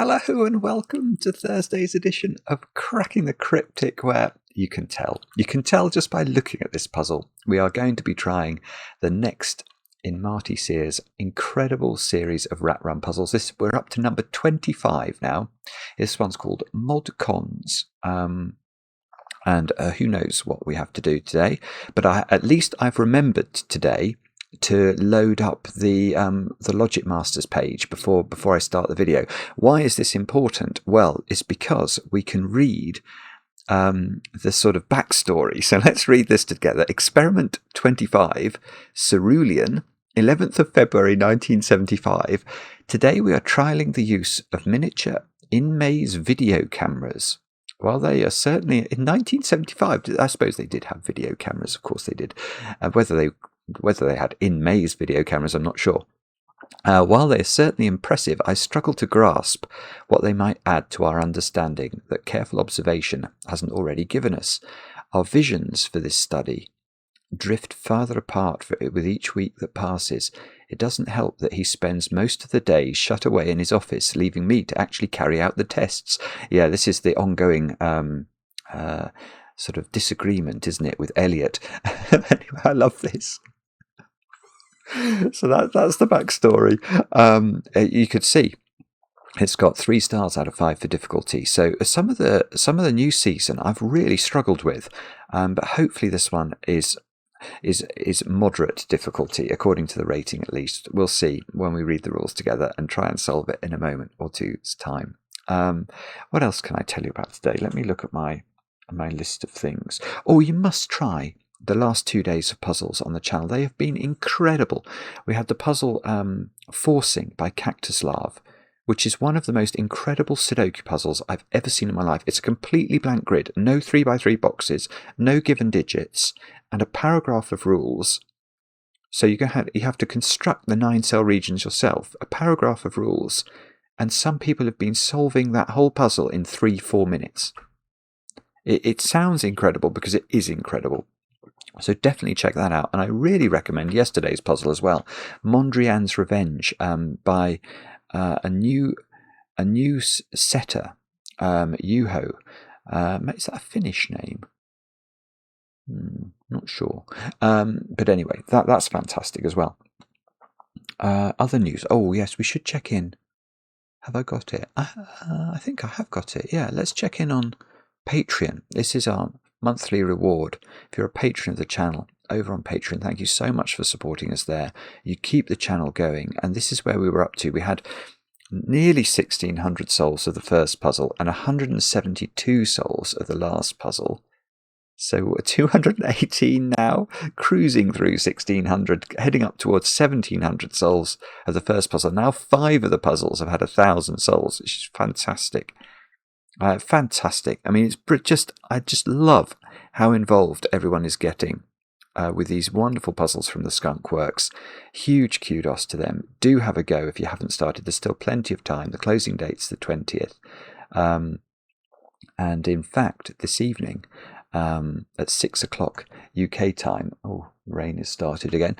Hello and welcome to Thursday's edition of Cracking the Cryptic, where you can tell just by looking at this puzzle. We are going to be trying the next in Marty Sears' incredible series of rat run puzzles. We're up to number 25 now. This one's called Modcons. And who knows what we have to do today, but at least I've remembered today to load up the Logic Masters page before I start the video. Why is this important? Well, it's because we can read the sort of backstory. So let's read this together. Experiment 25, Cerulean, 11th of February 1975. Today we are trialling the use of miniature in-maze video cameras. Well, they are certainly in 1975. I suppose they did have video cameras. Of course they did. Whether they had in-maze video cameras, I'm not sure. While they are certainly impressive, I struggle to grasp what they might add to our understanding that careful observation hasn't already given us. Our visions for this study drift farther apart with each week that passes. It doesn't help that he spends most of the day shut away in his office, leaving me to actually carry out the tests. Yeah, this is the ongoing sort of disagreement, isn't it, with Elliot? Anyway, I love this. So that's the backstory. You could see it's got 3 stars out of 5 for difficulty. So some of the new season I've really struggled with, but hopefully this one is moderate difficulty according to the rating at least. We'll see when we read the rules together and try and solve it in a moment or two's time. What else can I tell you about today? Let me look at my list of things. Oh, you must try the last 2 days of puzzles on the channel. They have been incredible. We had the puzzle Forcing by Cactus Larve, which is one of the most incredible Sudoku puzzles I've ever seen in my life. It's a completely blank grid, no 3x3 boxes, no given digits, and a paragraph of rules. So you have to construct the 9-cell regions yourself, a paragraph of rules, and some people have been solving that whole puzzle in 3-4 minutes. It sounds incredible because it is incredible. So definitely check that out. And I really recommend yesterday's puzzle as well, Mondrian's Revenge, by a new setter, Juho. Is that a Finnish name? Not sure. But anyway, that's fantastic as well. Other news. Oh yes, we should check in. Have I got it? I think I have got it. Yeah, let's check in on Patreon. This is our monthly reward. If you're a patron of the channel over on Patreon, thank you so much for supporting us there. You keep the channel going, and this is where we were up to. We had nearly 1,600 souls of the first puzzle and 172 souls of the last puzzle. So we're 218 now, cruising through 1,600, heading up towards 1,700 souls of the first puzzle. Now 5 of the puzzles have had 1,000 souls, which is fantastic. Fantastic. I mean, I just love how involved everyone is getting with these wonderful puzzles from the Skunk Works. Huge kudos to them. Do have a go if you haven't started. There's still plenty of time. The closing date's the 20th. And in fact, this evening at 6 o'clock UK time, oh, rain has started again,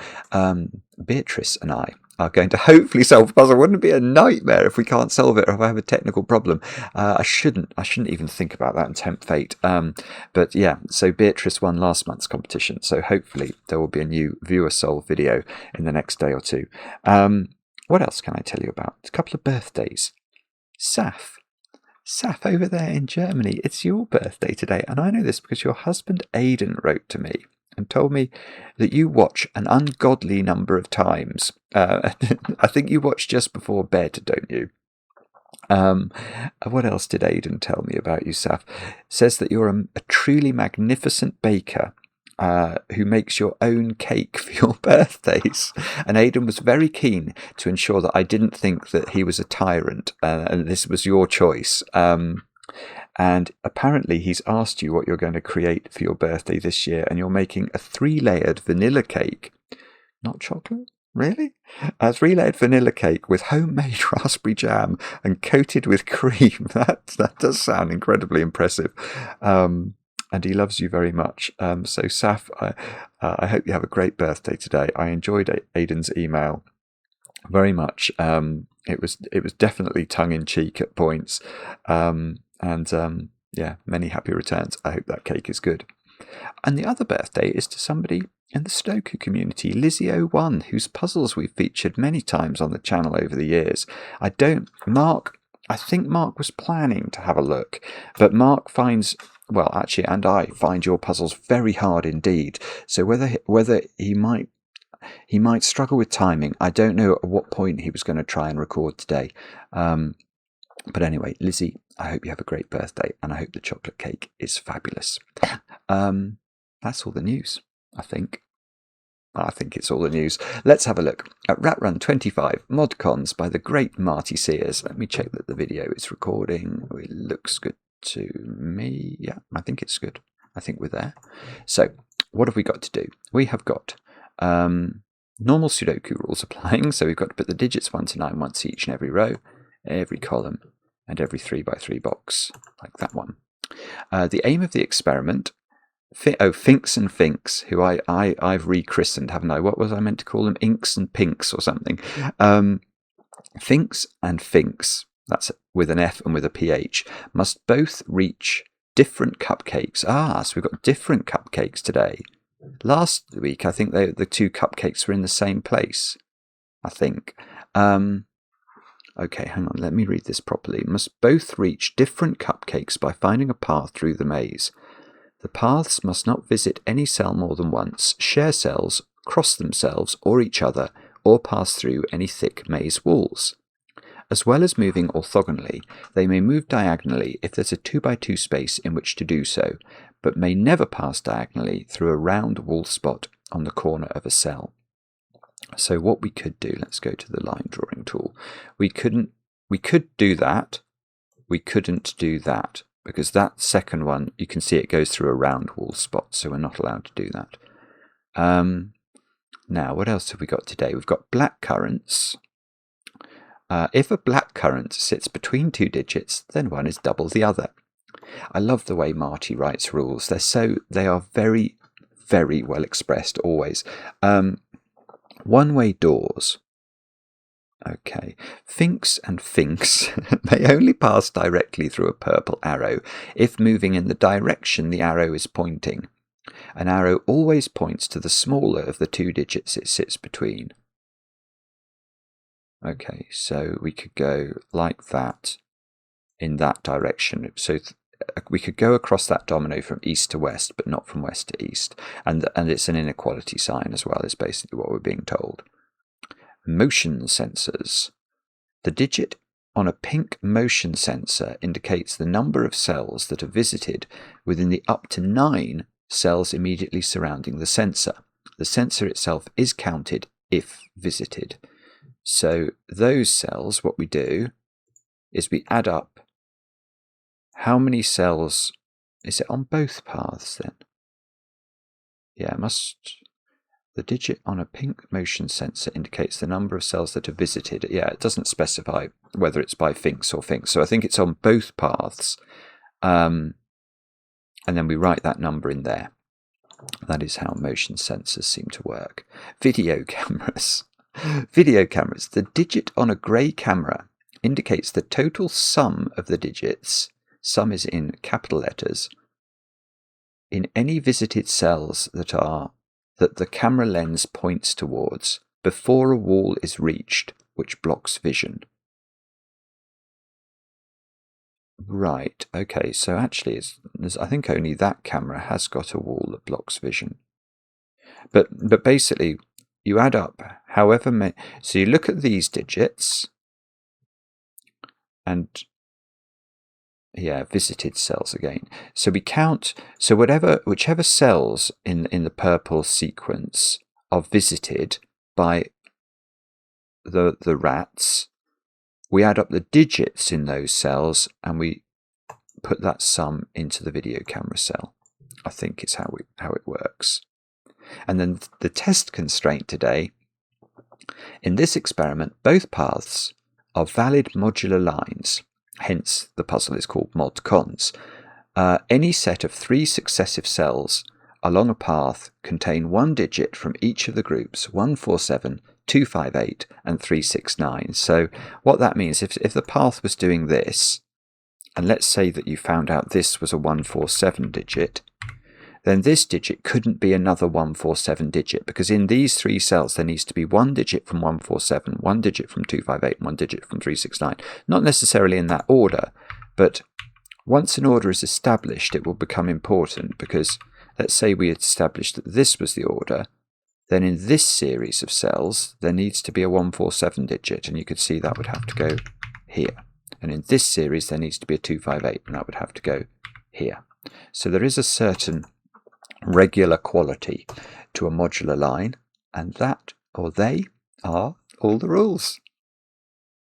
Beatrice and I are going to hopefully solve a puzzle. Wouldn't it be a nightmare if we can't solve it, or if I have a technical problem? I shouldn't even think about that and tempt fate. But yeah, so Beatrice won last month's competition, so hopefully there will be a new viewer solve video in the next day or two. What else can I tell you about? A couple of birthdays. Saf over there in Germany, it's your birthday today, and I know this because your husband Aidan wrote to me and told me that you watch an ungodly number of times. I think you watch just before bed, don't you? What else did Aidan tell me about you, Saf? Says that you're a truly magnificent baker who makes your own cake for your birthdays. And Aidan was very keen to ensure that I didn't think that he was a tyrant, and this was your choice. And apparently he's asked you what you're going to create for your birthday this year, and you're making a 3-layered vanilla cake. Not chocolate? Really? A 3-layered vanilla cake with homemade raspberry jam and coated with cream. That does sound incredibly impressive. And he loves you very much. So Saf, I hope you have a great birthday today. I enjoyed Aidan's email very much. It was definitely tongue-in-cheek at points. Yeah, many happy returns. I hope that cake is good. And the other birthday is to somebody in the Sudoku community, Lizzie01, whose puzzles we've featured many times on the channel over the years. I think Mark was planning to have a look, but Mark finds, well, actually, and I find your puzzles very hard indeed. So whether he might struggle with timing, I don't know at what point he was going to try and record today. But anyway, Lizzie, I hope you have a great birthday, and I hope the chocolate cake is fabulous. That's all the news, I think. I think it's all the news. Let's have a look at Ratrun 25 mod cons by the great Marty Sears. Let me check that the video is recording. It looks good to me. Yeah, I think it's good. I think we're there. So what have we got to do? We have got normal Sudoku rules applying. So we've got to put the digits 1 to 9 once each in every row, every column, and every 3x3 box, like that one. The aim of the experiment, Phinx and Finkz, who I've rechristened, haven't I? What was I meant to call them? Inks and Pinks or something. Finkz and Phinx, that's with an F and with a PH, must both reach different cupcakes. So we've got different cupcakes today. Last week, I think the two cupcakes were in the same place, I think. Okay, hang on, let me read this properly. Must both reach different cupcakes by finding a path through the maze. The paths must not visit any cell more than once, share cells, cross themselves or each other, or pass through any thick maze walls. As well as moving orthogonally, they may move diagonally if there's a 2x2 space in which to do so, but may never pass diagonally through a round wall spot on the corner of a cell. So what we could do, let's go to the line drawing tool. We could do that. We couldn't do that, because that second one, you can see it goes through a round wall spot, so we're not allowed to do that. Now, what else have we got today? We've got blackcurrants. If a blackcurrant sits between two digits, then one is double the other. I love the way Marty writes rules. They are very, very well expressed always. One-way doors. Okay. Phinx and Finkz may only pass directly through a purple arrow if moving in the direction the arrow is pointing. An arrow always points to the smaller of the two digits it sits between. Okay, so we could go like that in that direction. So we could go across that domino from east to west, but not from west to east. And it's an inequality sign as well, is basically what we're being told. Motion sensors. The digit on a pink motion sensor indicates the number of cells that are visited within the up to 9 cells immediately surrounding the sensor. The sensor itself is counted if visited. So those cells, what we do is we add up how many cells. Is it on both paths then? Yeah, it must. The digit on a pink motion sensor indicates the number of cells that are visited. Yeah, it doesn't specify whether it's by Phinx or Finkz. So I think it's on both paths. And then we write that number in there. That is how motion sensors seem to work. Video cameras. Video cameras. The digit on a grey camera indicates the total sum of the digits. Sum is in capital letters. In any visited cells that the camera lens points towards before a wall is reached which blocks vision. Right, okay, so actually I think only that camera has got a wall that blocks vision. But basically, you add up however many, so you look at these digits, and yeah, visited cells again. So we count, so whichever cells in the purple sequence are visited by the rats, we add up the digits in those cells and we put that sum into the video camera cell. I think is how it works. And then the test constraint today, in this experiment, both paths are valid modular lines. Hence, the puzzle is called mod cons. Any set of 3 successive cells along a path contain one digit from each of the groups 1, 4, 7, 258 and 369. So what that means, if the path was doing this, and let's say that you found out this was a 147 digit, then this digit couldn't be another 147 digit, because in these three cells there needs to be one digit from 147, one digit from 258, and one digit from 369. Not necessarily in that order, but once an order is established, it will become important, because let's say we had established that this was the order, then in this series of cells there needs to be a 147 digit, and you could see that would have to go here. And in this series there needs to be a 258, and that would have to go here. So there is a certain regular quality to a modular line, and that, or they, are all the rules.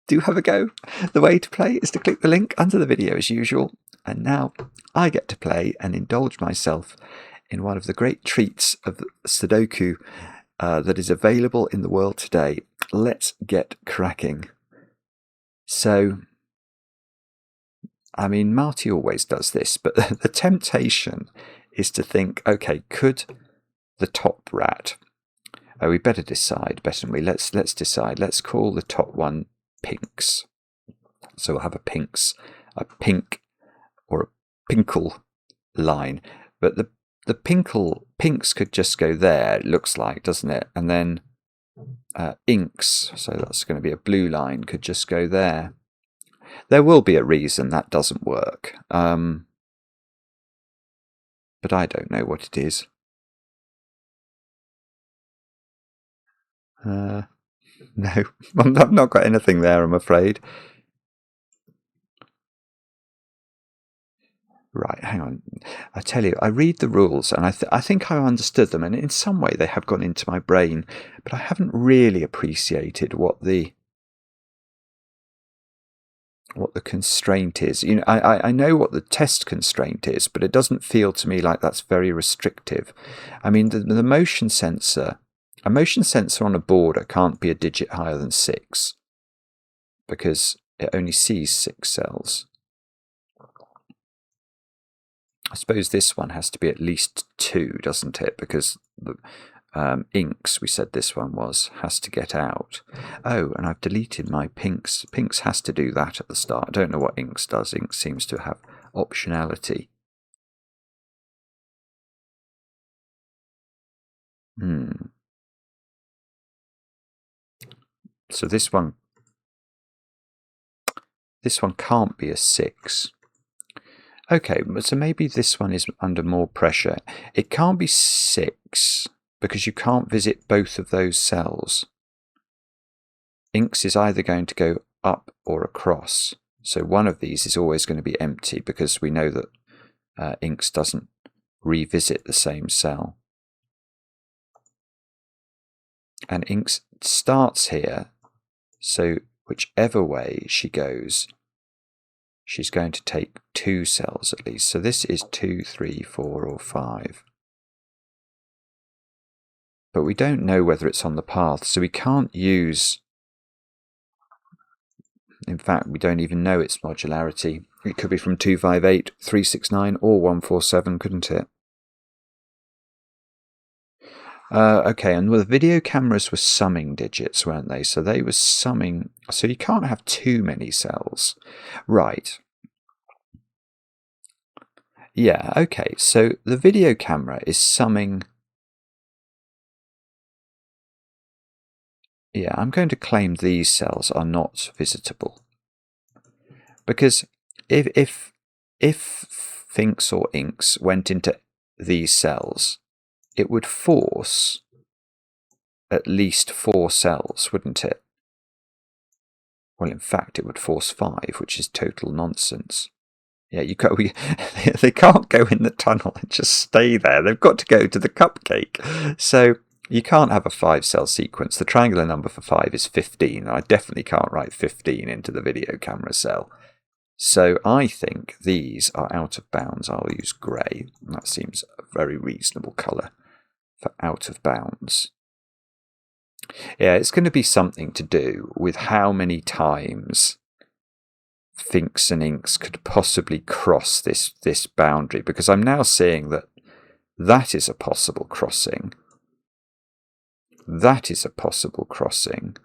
Do have a go. The way to play is to click the link under the video as usual, and now I get to play and indulge myself in one of the great treats of Sudoku that is available in the world today. Let's get cracking. So, I mean, Marty always does this, but the temptation is to think, okay, could the top rat, we better decide, better than we, let's decide, let's call the top one Phinx. So we'll have a Phinx, a pink or a pinkle line, but the Phinx could just go there, it looks like, doesn't it? And then inks, so that's going to be a blue line, could just go there. There will be a reason that doesn't work, but I don't know what it is. No, I've not got anything there, I'm afraid. Right, hang on. I tell you, I read the rules and I think I understood them, and in some way they have gone into my brain, but I haven't really appreciated what the constraint is. You know, I know what the test constraint is, but it doesn't feel to me like that's very restrictive. I mean, the motion sensor, a motion sensor on a border can't be a digit higher than 6 because it only sees 6 cells. I suppose this one has to be at least 2, doesn't it? Because the inks, we said this one has to get out. Oh, and I've deleted my Phinx. Phinx has to do that at the start. I don't know what inks does. Inks seems to have optionality. So this one can't be a 6. Okay, so maybe this one is under more pressure. It can't be 6 because you can't visit both of those cells. Inks is either going to go up or across. So one of these is always going to be empty because we know that Inks doesn't revisit the same cell. And Inks starts here, so whichever way she goes, she's going to take 2 cells at least. So this is 2, 3, 4, or 5. But we don't know whether it's on the path, so we can't use... In fact, we don't even know its modularity. It could be from 258, 369, or 147, couldn't it? Okay, and the video cameras were summing digits, weren't they? So they were summing... So you can't have too many cells. Right. Yeah, okay, so the video camera is summing... Yeah, I'm going to claim these cells are not visitable. Because if Phinx or Inks went into these cells, it would force at least 4 cells, wouldn't it? Well, in fact, it would force 5, which is total nonsense. Yeah, they can't go in the tunnel and just stay there. They've got to go to the cupcake. So you can't have a 5-cell sequence. The triangular number for 5 is 15. And I definitely can't write 15 into the video camera cell. So I think these are out of bounds. I'll use grey. That seems a very reasonable colour for out of bounds. Yeah, it's going to be something to do with how many times Phinx and Inks could possibly cross this boundary, because I'm now seeing that is a possible crossing. that is a possible crossing.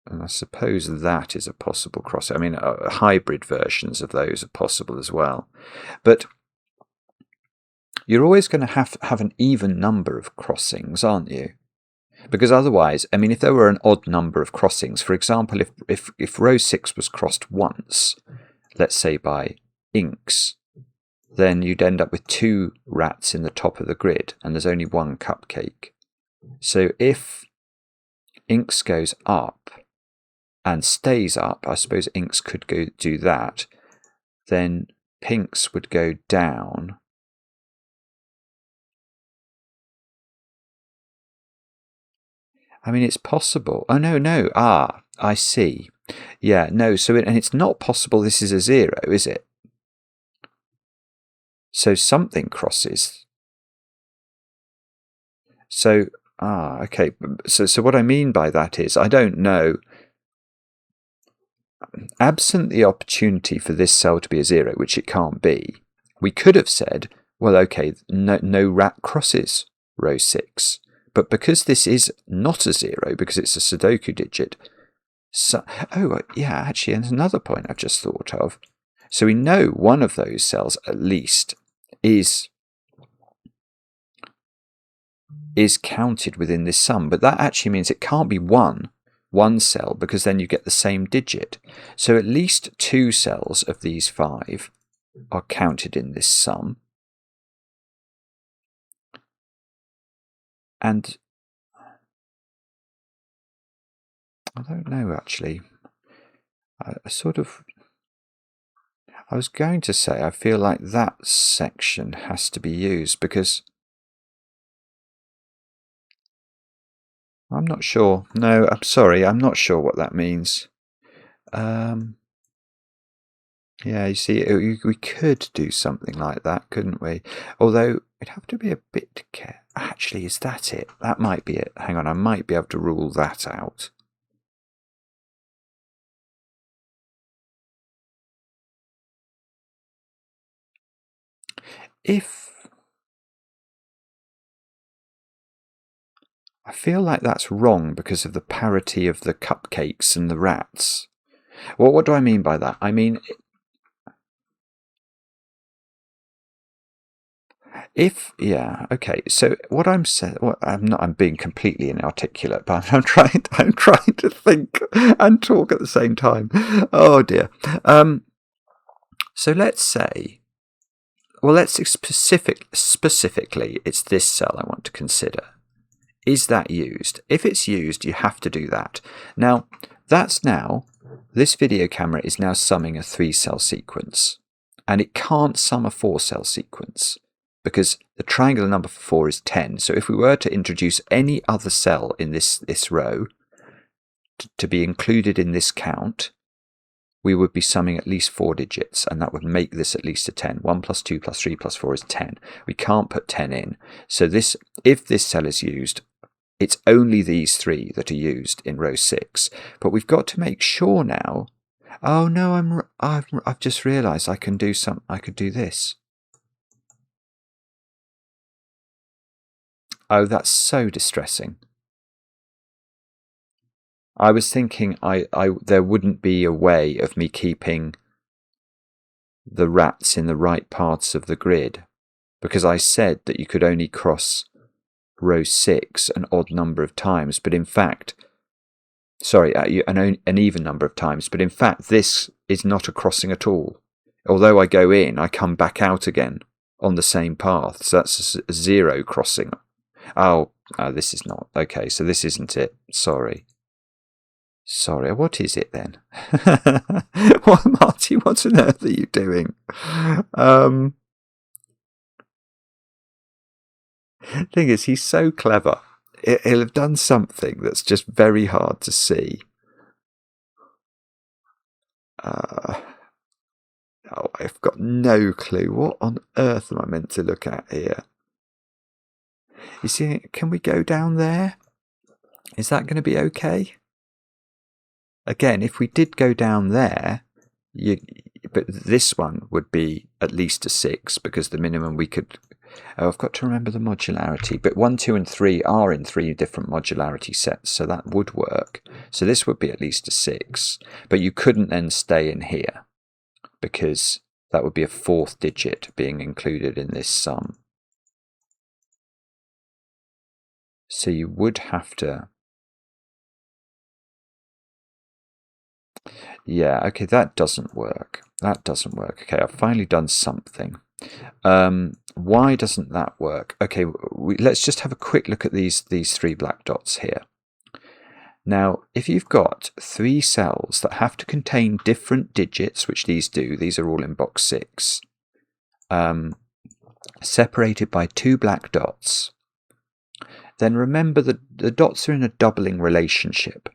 And I suppose that is a possible crossing. I mean, hybrid versions of those are possible as well. But you're always going to have an even number of crossings, aren't you? Because otherwise, I mean, if there were an odd number of crossings, for example, if row 6 was crossed once, let's say by inks, then you'd end up with 2 rats in the top of the grid, and there's only 1 cupcake. So if inks goes up and stays up, I suppose inks could go do that, then Phinx would go down. I mean, it's possible. Oh, no. Ah, I see. Yeah, no, so and it's not possible this is a 0, is it? So something crosses. So, okay. So what I mean by that is, I don't know. Absent the opportunity for this cell to be a 0, which it can't be, we could have said, well, okay, no rat crosses row 6. But because this is not a 0, because it's a Sudoku digit, so, oh, yeah, actually, and another point I've just thought of. So we know one of those cells, at least, is counted within this sum. But that actually means it can't be one cell, because then you get the same digit. So at least 2 cells of these 5 are counted in this sum. And I don't know, actually. I was going to say, I feel like that section has to be used, because I'm not sure. No, I'm sorry, I'm not sure what that means. Yeah, you see, we could do something like that, couldn't we? Although, it'd have to be a bit careful. Actually, is that it? That might be it. Hang on, I might be able to rule that out. I feel like that's wrong because of the parity of the cupcakes and the rats. Well, what do I mean by that? I mean, yeah, okay. So what I'm saying, I'm being completely inarticulate, but I'm trying to think and talk at the same time. Oh dear. So let's say, well, let's specifically, it's this cell I want to consider. Is that used? If it's used, you have to do that. Now, this video camera is now summing a 3-cell sequence, and it can't sum a 4-cell sequence because the triangular number for 4 is 10. So if we were to introduce any other cell in this row to be included in this count, we would be summing at least 4 digits, and that would make this at least a 10. 1 plus 2 plus 3 plus 4 is 10. We can't put 10 in. So if this cell is used, it's only these 3 that are used in row 6. But we've got to make sure now. Oh no, I've just realised I could do this. Oh, that's so distressing. I was thinking there wouldn't be a way of me keeping the rats in the right parts of the grid, because I said that you could only cross row 6 an odd number of times, but in fact, sorry, an even number of times, but in fact this is not a crossing at all. Although I go in, I come back out again on the same path, so that's a 0 crossing. Oh, this is not. Okay, so this isn't it. Sorry, what is it then? What, Marty, what on earth are you doing? Thing is, he's so clever. He'll have done something that's just very hard to see. Oh, I've got no clue. What on earth am I meant to look at here? You see, can we go down there? Is that going to be okay? Again, if we did go down there, but this one would be at least a 6, because the minimum we could Oh, I've got to remember the modularity, but 1, 2 and 3 are in 3 different modularity sets, so that would work. So this would be at least a 6, but you couldn't then stay in here because that would be a 4th digit being included in this sum. So you would have to... Yeah, okay, that doesn't work. That doesn't work. Okay, I've finally done something. Why doesn't that work? Okay, let's just have a quick look at these 3 black dots here. Now, if you've got 3 cells that have to contain different digits, which these do, these are all in box 6, separated by 2 black dots, then remember that the dots are in a doubling relationship.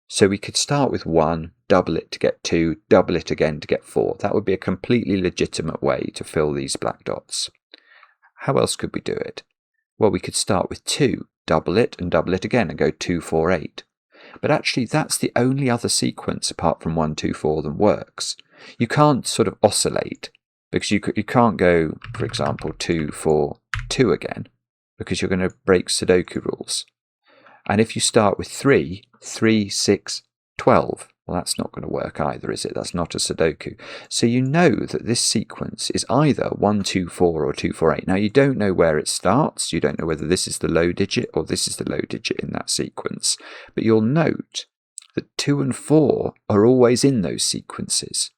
So we could start with 1, double it to get 2, double it again to get 4. That would be a completely legitimate way to fill these black dots. How else could we do it? Well, we could start with 2, double it and double it again and go 2, 4, 8. But actually that's the only other sequence apart from 1, 2, 4 that works. You can't sort of oscillate because you can't go, for example, 2, 4, 2 again because you're going to break Sudoku rules. And if you start with 3, 3, 6, 12, well, that's not going to work either, is it? That's not a Sudoku. So you know that this sequence is either 1, 2, 4 or 2, 4, 8. Now, you don't know where it starts. You don't know whether this is the low digit or this is the low digit in that sequence. But you'll note that 2 and 4 are always in those sequences.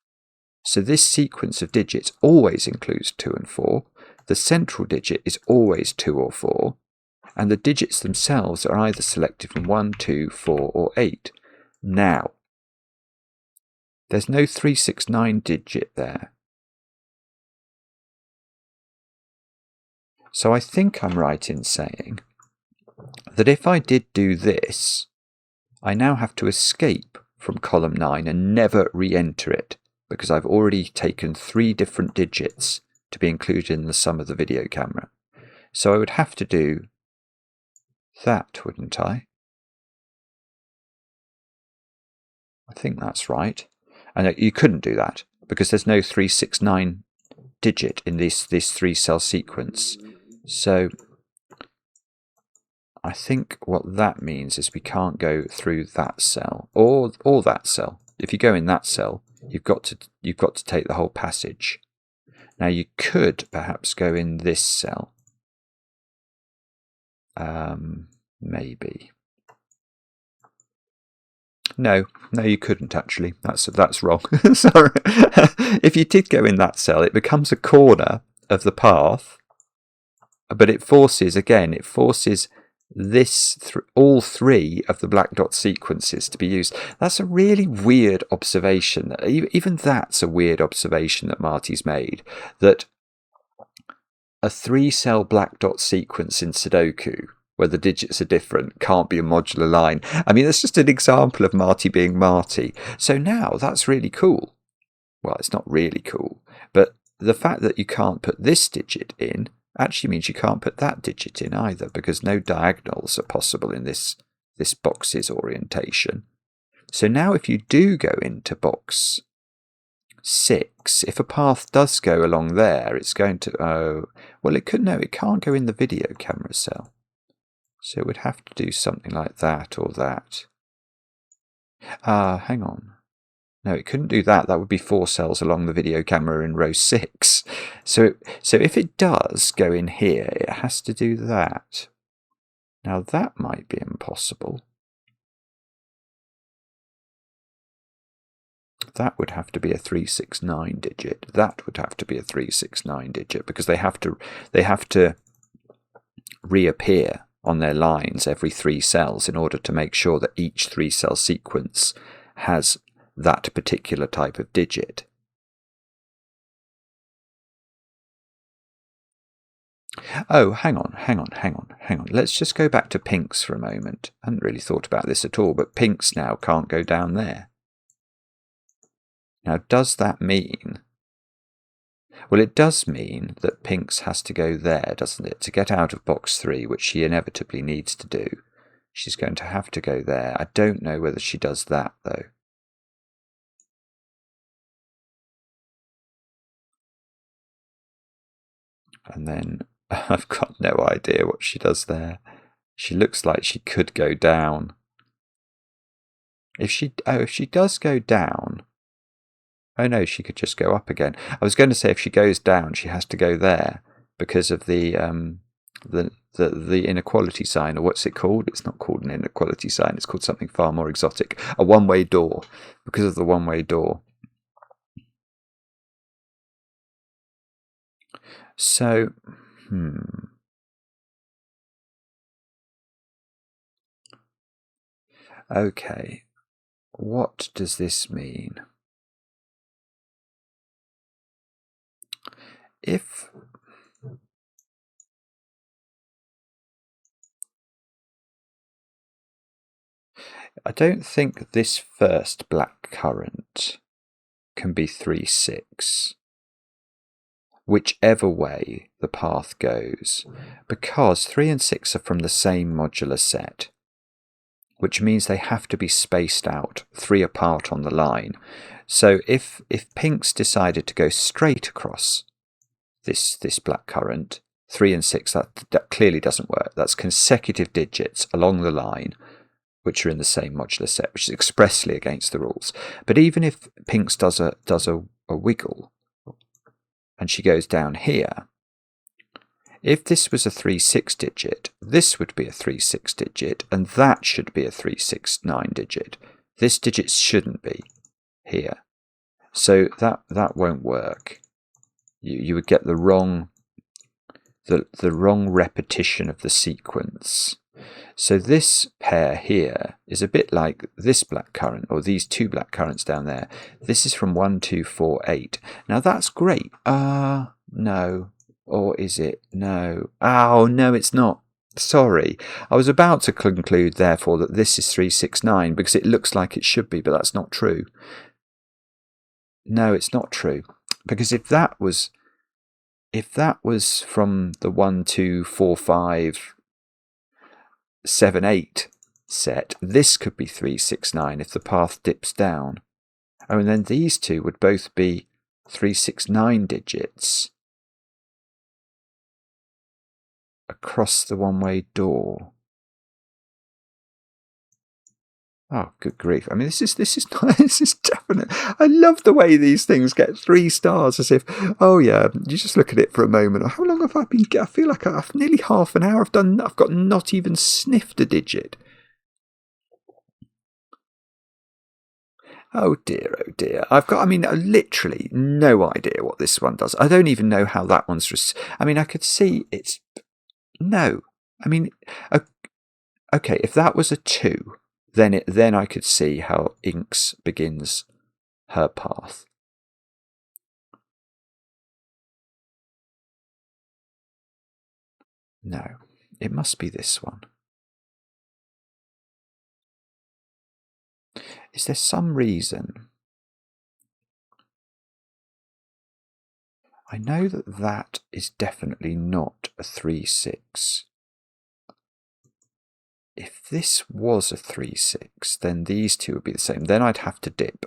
So this sequence of digits always includes 2 and 4. The central digit is always 2 or 4. And the digits themselves are either selected from 1, 2, 4 or 8. Now, there's no 3, 6, 9 digit there. So I think I'm right in saying that if I did do this, I now have to escape from column 9 and never re-enter it because I've already taken 3 different digits to be included in the sum of the video camera. So I would have to do that, wouldn't I? I think that's right. And you couldn't do that because there's no 3, 6, 9 digit in this 3-cell sequence. So I think what that means is we can't go through that cell or that cell. If you go in that cell, you've got to take the whole passage. Now you could perhaps go in this cell. Maybe. No, you couldn't actually. That's wrong. Sorry. If you did go in that cell, it becomes a corner of the path, but it forces this all 3 of the black dot sequences to be used. That's a really weird observation. Even that's a weird observation that Marty's made, that a 3-cell black dot sequence in Sudoku where the digits are different can't be a modular line. I mean, that's just an example of Marty being Marty. So now that's really cool. Well, it's not really cool, but the fact that you can't put this digit in actually means you can't put that digit in either because no diagonals are possible in this box's orientation. So now if you do go into box 6, if a path does go along there, it's going to, it can't go in the video camera cell. So it would have to do something like that or that. Hang on. No, it couldn't do that. That would be 4 cells along the video camera in row 6. So if it does go in here, it has to do that. Now that might be impossible. That would have to be a 369 digit. That would have to be a 369 digit because they have to reappear on their lines every 3 cells in order to make sure that each 3-cell sequence has that particular type of digit. Oh, hang on. Let's just go back to Phinx for a moment. I hadn't really thought about this at all, but Phinx now can't go down there. Now, does that mean... Well, it does mean that Phinx has to go there, doesn't it? To get out of box 3, which she inevitably needs to do, she's going to have to go there. I don't know whether she does that, though. And then I've got no idea what she does there. She looks like she could go down. If she does go down, oh no, she could just go up again. I was going to say if she goes down, she has to go there because of the inequality sign, or what's it called? It's not called an inequality sign. It's called something far more exotic. A one-way door, because of the one-way door. So, okay, what does this mean? If I don't think this first blackcurrant can be 3, 6. Whichever way the path goes, because 3 and 6 are from the same modular set, which means they have to be spaced out 3 apart on the line. So if Phinx decided to go straight across this blackcurrant, 3 and 6, that clearly doesn't work. That's consecutive digits along the line, which are in the same modular set, which is expressly against the rules. But even if Phinx does a wiggle, and she goes down here, if this was a 3, 6 digit, this would be a 3, 6 digit, and that should be a 3, 6, 9 digit. This digit shouldn't be here. So that won't work. You would get the wrong repetition of the sequence. So this pair here is a bit like this blackcurrant, or these 2 blackcurrants down there. This is from 1, 2, 4, 8. Now that's great. No. Or is it? No. Oh, no, it's not. Sorry. I was about to conclude, therefore, that this is 3, 6, 9, because it looks like it should be, but that's not true. No, it's not true. Because if that was from the 1, 2, 4, 5, 7, 8 set, this could be 3, 6, 9 if the path dips down. Oh, and then these two would both be 3, 6, 9 digits across the one-way door. Oh, good grief. I mean, this is definite. I love the way these things get 3 stars, as if, oh yeah, you just look at it for a moment. How long have I been? I feel like I've nearly half an hour. I've got not even sniffed a digit. Oh dear, oh dear. Literally no idea what this one does. I don't even know how that one's. I could see it's. No. Okay, if that was a 2. Then I could see how Inks begins her path. No, it must be this one. Is there some reason? I know that is definitely not a 3, 6. If this was a 3, 6, then these two would be the same. Then I'd have to dip,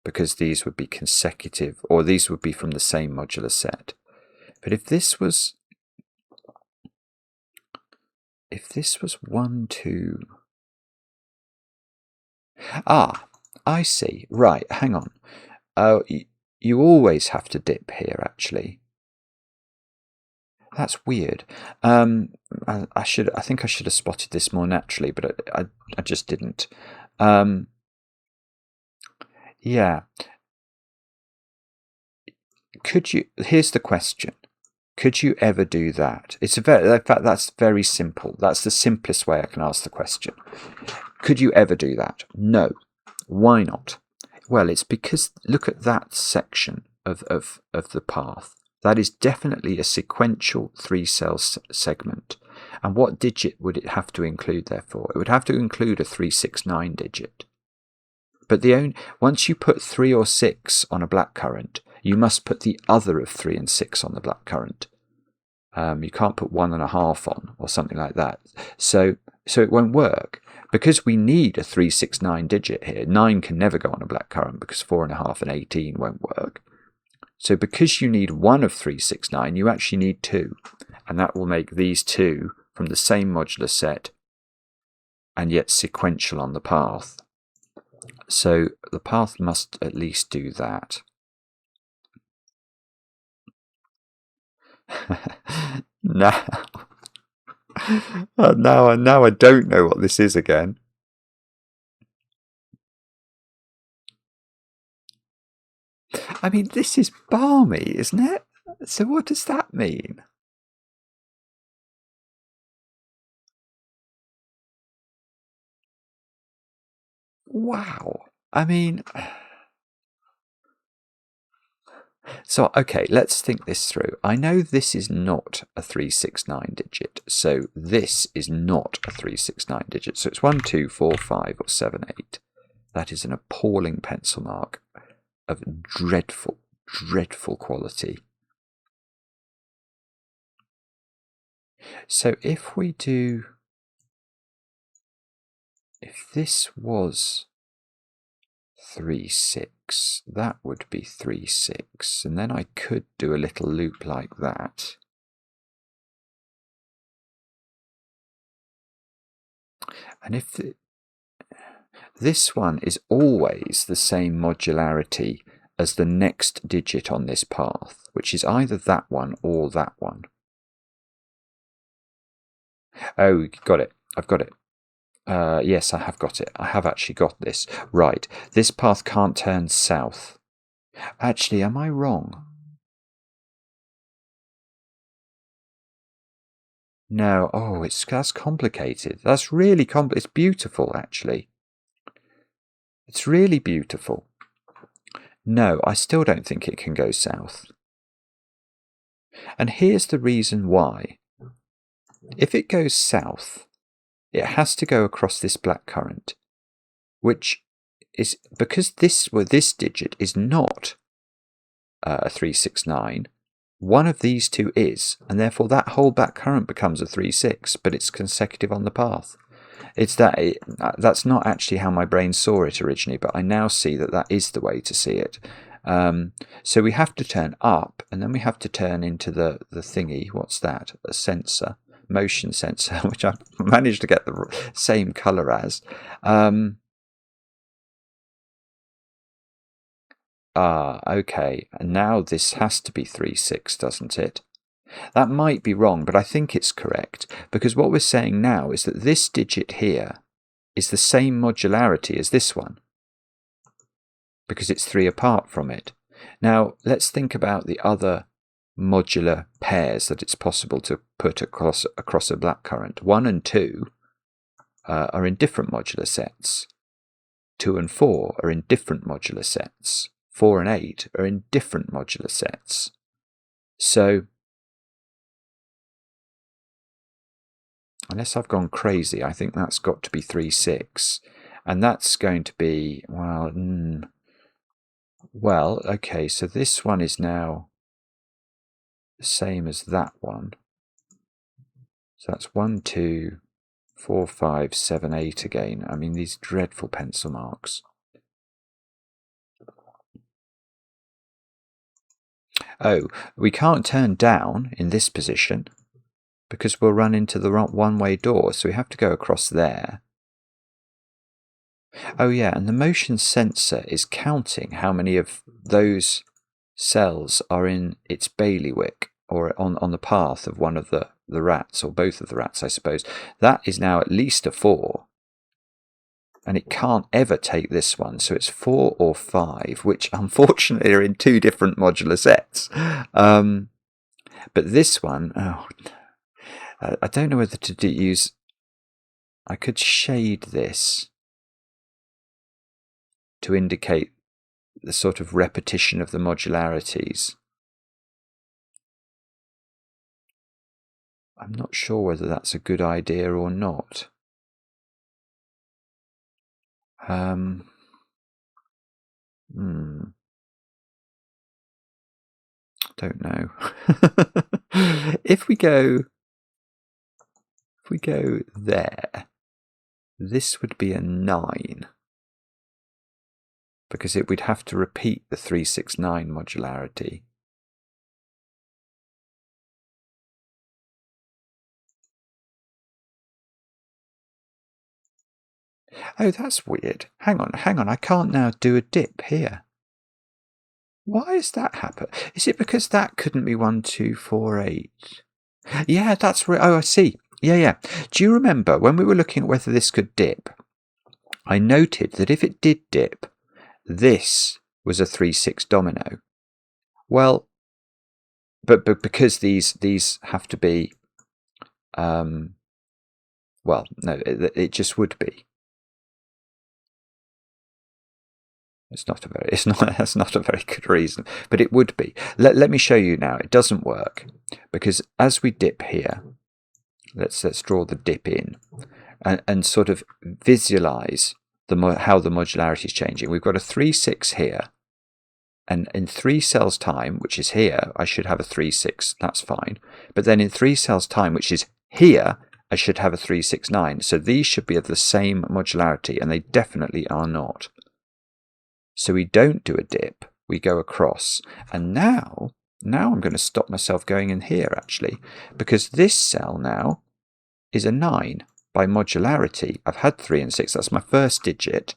because these would be consecutive, or these would be from the same modular set. But if this was 1, 2... Ah, I see. Right, hang on. You always have to dip here, actually. That's weird. I think I should have spotted this more naturally, but I just didn't. Yeah. Here's the question. Could you ever do that? In fact, that's very simple. That's the simplest way I can ask the question. Could you ever do that? No. Why not? Well, it's because look at that section of the path. That is definitely a sequential 3-cell segment. And what digit would it have to include, therefore? It would have to include a 3, 6, 9 digit. But once you put 3 or 6 on a blackcurrant, you must put the other of 3 and 6 on the blackcurrant. You can't put 1.5 on, or something like that. So it won't work. Because we need a 3, 6, 9 digit here, 9 can never go on a blackcurrant because 4.5 and 18 won't work. So because you need one of 3, 6, 9, you actually need 2. And that will make these two from the same modular set and yet sequential on the path. So the path must at least do that. now I don't know what this is again. I mean, this is balmy, isn't it? So what does that mean? Wow. I mean, so, okay, let's think this through. I know this is not a 369 digit, so this is not a 369 digit. So it's 1, 2, 4, 5, or 7, 8. That is an appalling pencil mark of dreadful, dreadful quality. So if this was 3, 6, that would be 3, 6, and then I could do a little loop like that. And if this one is always the same modularity as the next digit on this path, which is either that one or that one. Oh, got it. I've got it. Yes, I have got it. I have actually got this. Right. This path can't turn south. Actually, am I wrong? No. Oh, that's complicated. That's really complicated. It's beautiful, actually. It's really beautiful. No, I still don't think it can go south. And here's the reason why. If it goes south, it has to go across this blackcurrant, which is because this digit is not a 369. One of these two is, and therefore that whole blackcurrant becomes a 3, 6, but it's consecutive on the path. It's that's not actually how my brain saw it originally, but I now see that that is the way to see it. So we have to turn up, and then we have to turn into the thingy. What's that? A sensor. Motion sensor, which I managed to get the same color as. Okay, and now this has to be 3, 6, doesn't it? That might be wrong, but I think it's correct, because what we're saying now is that this digit here is the same modularity as this one, because it's 3 apart from it. Now, let's think about the other modular pairs that it's possible to put across a blackcurrant. 1 and 2 are in different modular sets. 2 and 4 are in different modular sets. 4 and 8 are in different modular sets. So, unless I've gone crazy, I think that's got to be 3, 6. And that's going to be, well, okay, so this one is now the same as that one. So that's 1, 2, 4, 5, 7, 8 again. I mean, these dreadful pencil marks. Oh, we can't turn down in this position because we'll run into the one-way door, so we have to go across there. Oh yeah, and the motion sensor is counting how many of those cells are in its bailiwick, or on the path of one of the rats, or both of the rats, I suppose. That is now at least a 4. And it can't ever take this one, so it's 4 or 5, which unfortunately are in 2 different modular sets. But this one, I don't know whether to use... I could shade this to indicate the sort of repetition of the modularities. I'm not sure whether that's a good idea or not. Don't know. If we go there, this would be a 9, because it would have to repeat the 369 modularity. Oh, that's weird. Hang on. I can't now do a dip here. Why has that happened? Is it because that couldn't be 1, 2, 4, 8? Yeah, that's right. Oh, I see. Yeah. Do you remember when we were looking at whether this could dip? I noted that if it did dip, this was a 3-6 domino. Well, but because these have to be, well, no, it just would be. That's not a very good reason, but it would be. Let me show you now. It doesn't work because as we dip here, let's draw the dip in and sort of visualize how the modularity is changing. We've got a 3-6 here, and in 3 cells time, which is here, I should have a 3-6. That's fine. But then in 3 cells time, which is here, I should have a 3-6-9. So these should be of the same modularity, and they definitely are not. So we don't do a dip, we go across. And now I'm going to stop myself going in here, actually, because this cell now is a 9 by modularity. I've had 3 and 6, that's my first digit.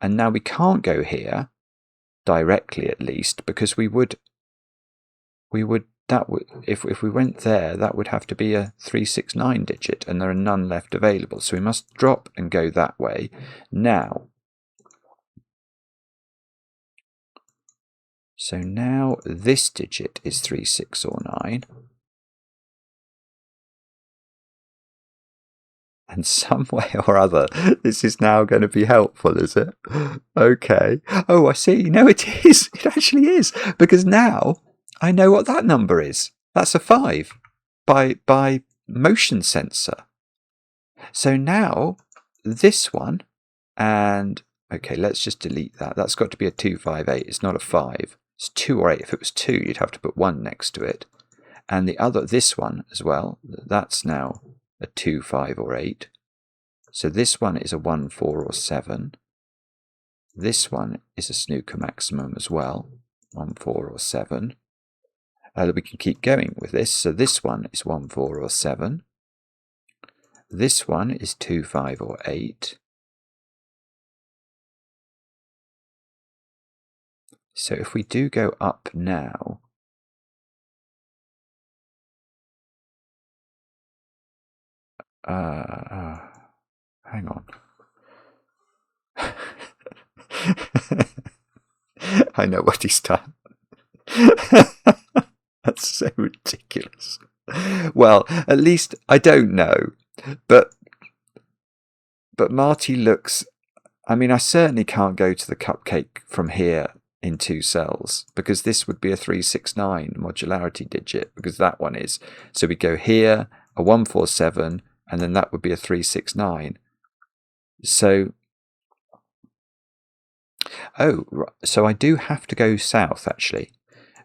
And now we can't go here, directly at least, because if we went there, that would have to be a 3-6-9 digit, and there are none left available. So we must drop and go that way. So now this digit is 3, 6, or 9. And some way or other, this is now going to be helpful, is it? Okay. Oh, I see. No, it is. It actually is. Because now I know what that number is. That's a 5 by motion sensor. So now this one, and okay, let's just delete that. That's got to be a 2, 5, 8. It's not a 5. It's 2 or 8. If it was 2, you'd have to put 1 next to it. And this one as well, that's now a 2, 5, or 8. So this one is a 1, 4, or 7. This one is a snooker maximum as well, 1, 4, or 7. We can keep going with this. So this one is 1, 4, or 7. This one is 2, 5, or 8. So if we do go up now, hang on. I know what he's done. That's so ridiculous. Well, at least I don't know, but Marty looks. I mean, I certainly can't go to the cupcake from here in 2 cells, because this would be a 3-6-9 modularity digit, because that one is. So we go here, a 1, 4, 7, and then that would be a 3-6-9. So, so I do have to go south, actually.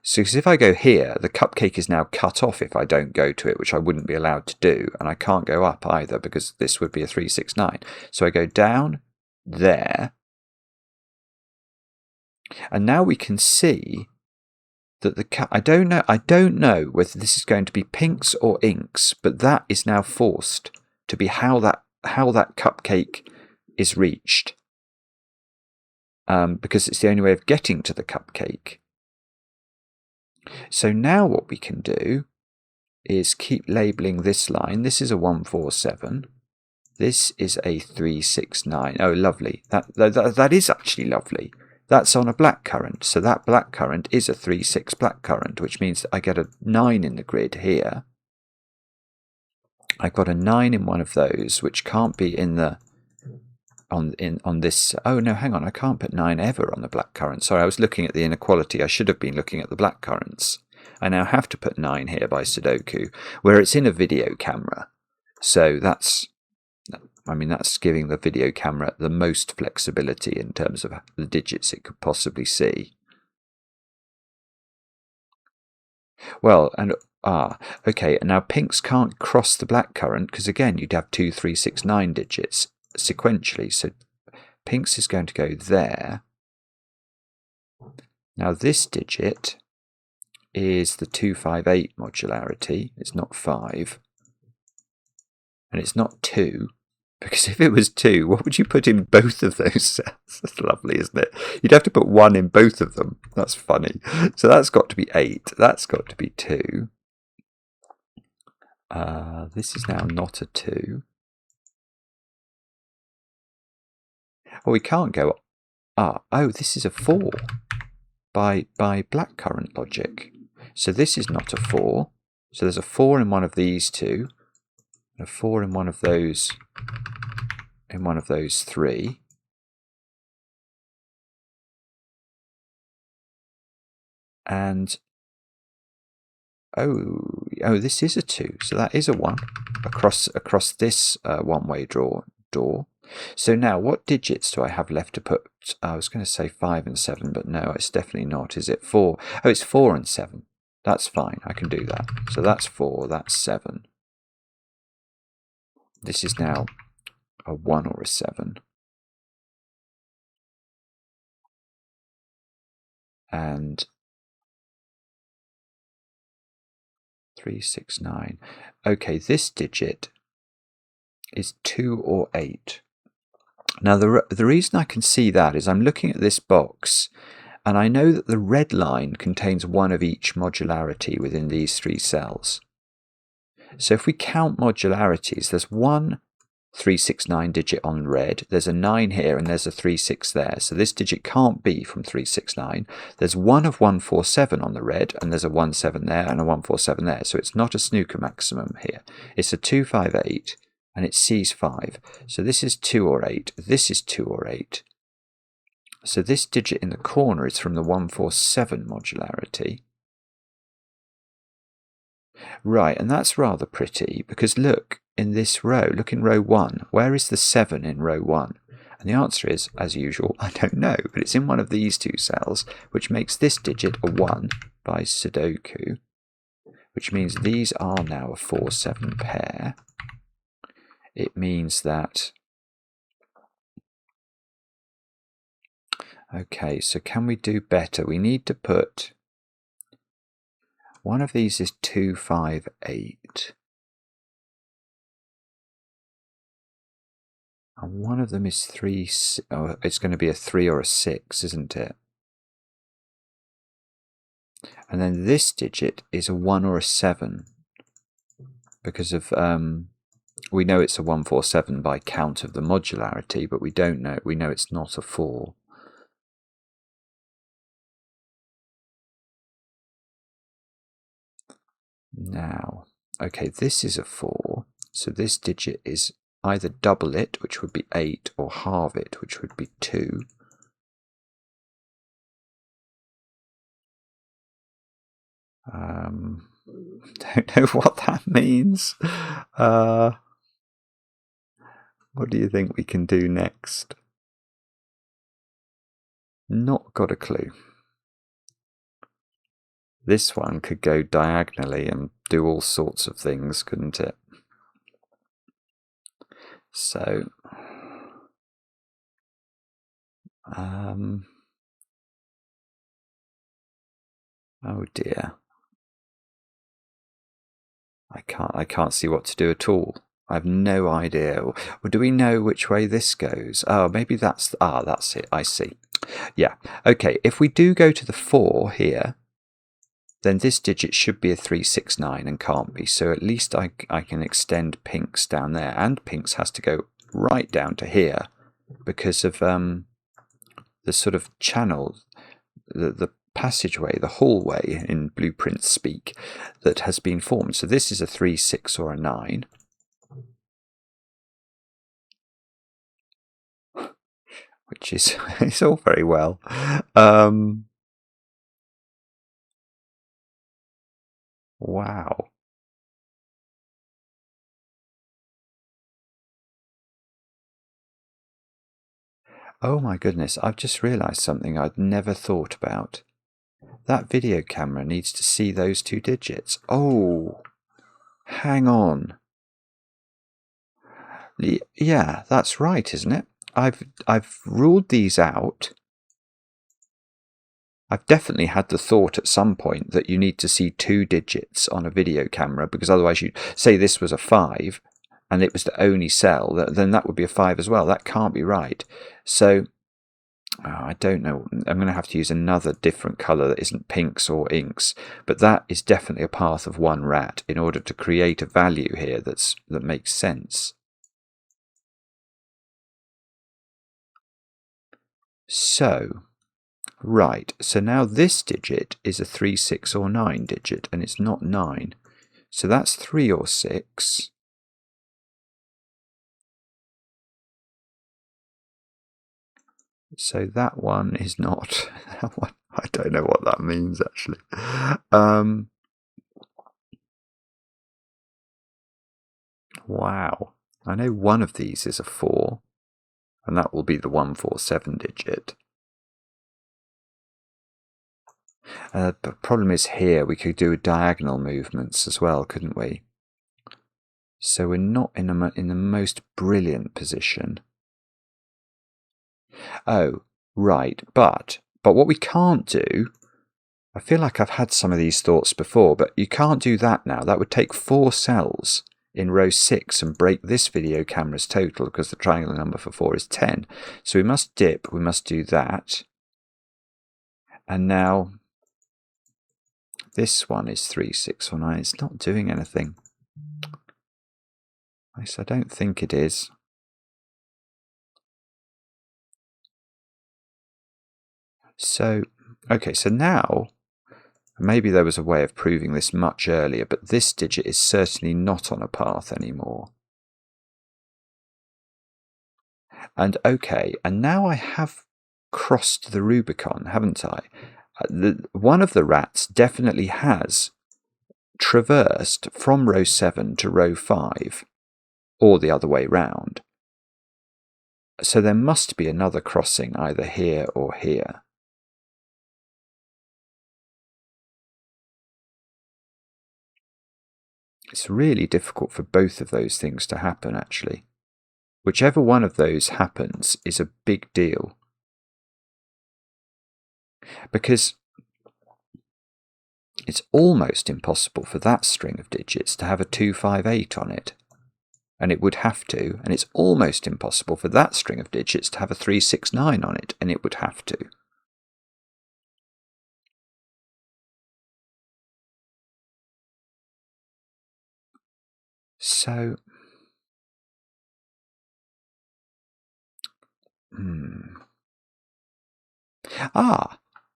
So if I go here, the cupcake is now cut off if I don't go to it, which I wouldn't be allowed to do, and I can't go up either, because this would be a 3-6-9. So I go down there, and now we can see that I don't know whether this is going to be Phinx or Inks, but that is now forced to be how that cupcake is reached, because it's the only way of getting to the cupcake. So now what we can do is keep labeling this line. This is a 1, 4, 7. This is a 3, 6, 9. Oh, lovely. That is actually lovely. That's on a blackcurrant. So that blackcurrant is a 3, 6 blackcurrant, which means that I get a 9 in the grid here. I've got a 9 in one of those, which can't be in the on this. Oh no, hang on, I can't put 9 ever on the blackcurrant. Sorry, I was looking at the inequality. I should have been looking at the blackcurrants. I now have to put 9 here by Sudoku, where it's in a video camera. So that's giving the video camera the most flexibility in terms of the digits it could possibly see. Well, and okay, and now Phinx can't cross the blackcurrant, because again you'd have 2, 3, 6, 9 digits sequentially. So Phinx is going to go there. Now this digit is the 2, 5, 8 modularity. It's not 5. And it's not 2, Because if it was 2, what would you put in both of those cells? That's lovely, isn't it? You'd have to put 1 in both of them. That's funny. So that's got to be 8. That's got to be 2. This is now not a 2. Oh, we can't go up. Oh, this is a 4 by blackcurrant logic. So this is not a 4. So there's a 4 in one of these two, and a 4 in one of those 3. And oh, this is a 2. So that is a 1 across this one-way door. So now, what digits do I have left to put? I was going to say 5 and 7, but no, it's definitely not. Is it 4? Oh, it's 4 and 7. That's fine. I can do that. So that's 4. That's 7. This is now a 1 or a 7. And 3, 6, 9. Okay, this digit is 2 or 8. Now, the reason I can see that is I'm looking at this box, and I know that the red line contains one of each modularity within these 3 cells. So if we count modularities, there's 1 3, 6, 9 digit on red, there's a 9 here, and there's a 3, 6 there. So this digit can't be from 3, 6, 9. There's 1 of 1, 4, 7 on the red, and there's a 1, 7 there, and a 1, 4, 7 there. So it's not a snooker maximum here. It's a 2, 5, 8. And it sees 5. So this is 2 or 8. This is 2 or 8. So this digit in the corner is from the 1, 4, 7 modularity. Right, and that's rather pretty, because look in this row, look in row 1. Where is the 7 in row 1? And the answer is, as usual, I don't know, but it's in one of these 2 cells, which makes this digit a 1 by Sudoku, which means these are now a 4, 7 pair. It means that, okay, so can we do better? We need to put, one of these is 2, 5, 8. And one of them is 3, oh, it's going to be a 3 or a 6, isn't it? And then this digit is a 1 or a 7, because of, we know it's a 1, 4, 7 by count of the modularity, but we don't know. We know it's not a 4. Now, okay, this is a 4. So this digit is either double it, which would be 8, or halve it, which would be 2. Don't know what that means. What do you think we can do next? Not got a clue. This one could go diagonally and do all sorts of things, couldn't it? So, oh dear. I can't see what to do at all. I have no idea. Or do we know which way this goes? Oh, maybe that's it. I see. Yeah. Okay, if we do go to the 4 here, then this digit should be a 3, 6, 9 and can't be. So at least I can extend Phinx down there. And Phinx has to go right down to here because of the sort of channel, the passageway, the hallway in blueprint speak that has been formed. So this is a 3, 6 or a 9. Which is it's all very well. Wow. Oh my goodness, I've just realised something I'd never thought about. That video camera needs to see those 2 digits. Oh, hang on. Yeah, that's right, isn't it? I've ruled these out. I've definitely had the thought at some point that you need to see 2 digits on a video camera, because otherwise you'd say this was a 5 and it was the only cell, then that would be a 5 as well. That can't be right. So I don't know. I'm going to have to use another different colour that isn't pinks or inks, but that is definitely a path of one rat in order to create a value here that makes sense. So, right, so now this digit is a 3, 6 or 9 digit, and it's not 9. So that's 3 or 6. So that one is not, that one, I don't know what that means actually. Wow, I know one of these is a 4, and that will be the 147 digit. The problem is here we could do diagonal movements as well, couldn't we? So we're not in the most brilliant position. Oh, right, but what we can't do, I feel like I've had some of these thoughts before, but you can't do that now. That would take 4 cells in row 6 and break this video camera's total, because the triangular number for 4 is 10. So we must dip, we must do that. And now this one is 3, 6 or 9. It's not doing anything. At least I don't think it is. So, okay, so now, maybe there was a way of proving this much earlier, but this digit is certainly not on a path anymore. And okay, and now I have crossed the Rubicon, haven't I? One of the rats definitely has traversed from row 7 to row 5, or the other way round. So there must be another crossing either here or here. It's really difficult for both of those things to happen, actually. Whichever one of those happens is a big deal. Because it's almost impossible for that string of digits to have a 258 on it. And it would have to. And it's almost impossible for that string of digits to have a 369 on it. And it would have to. So,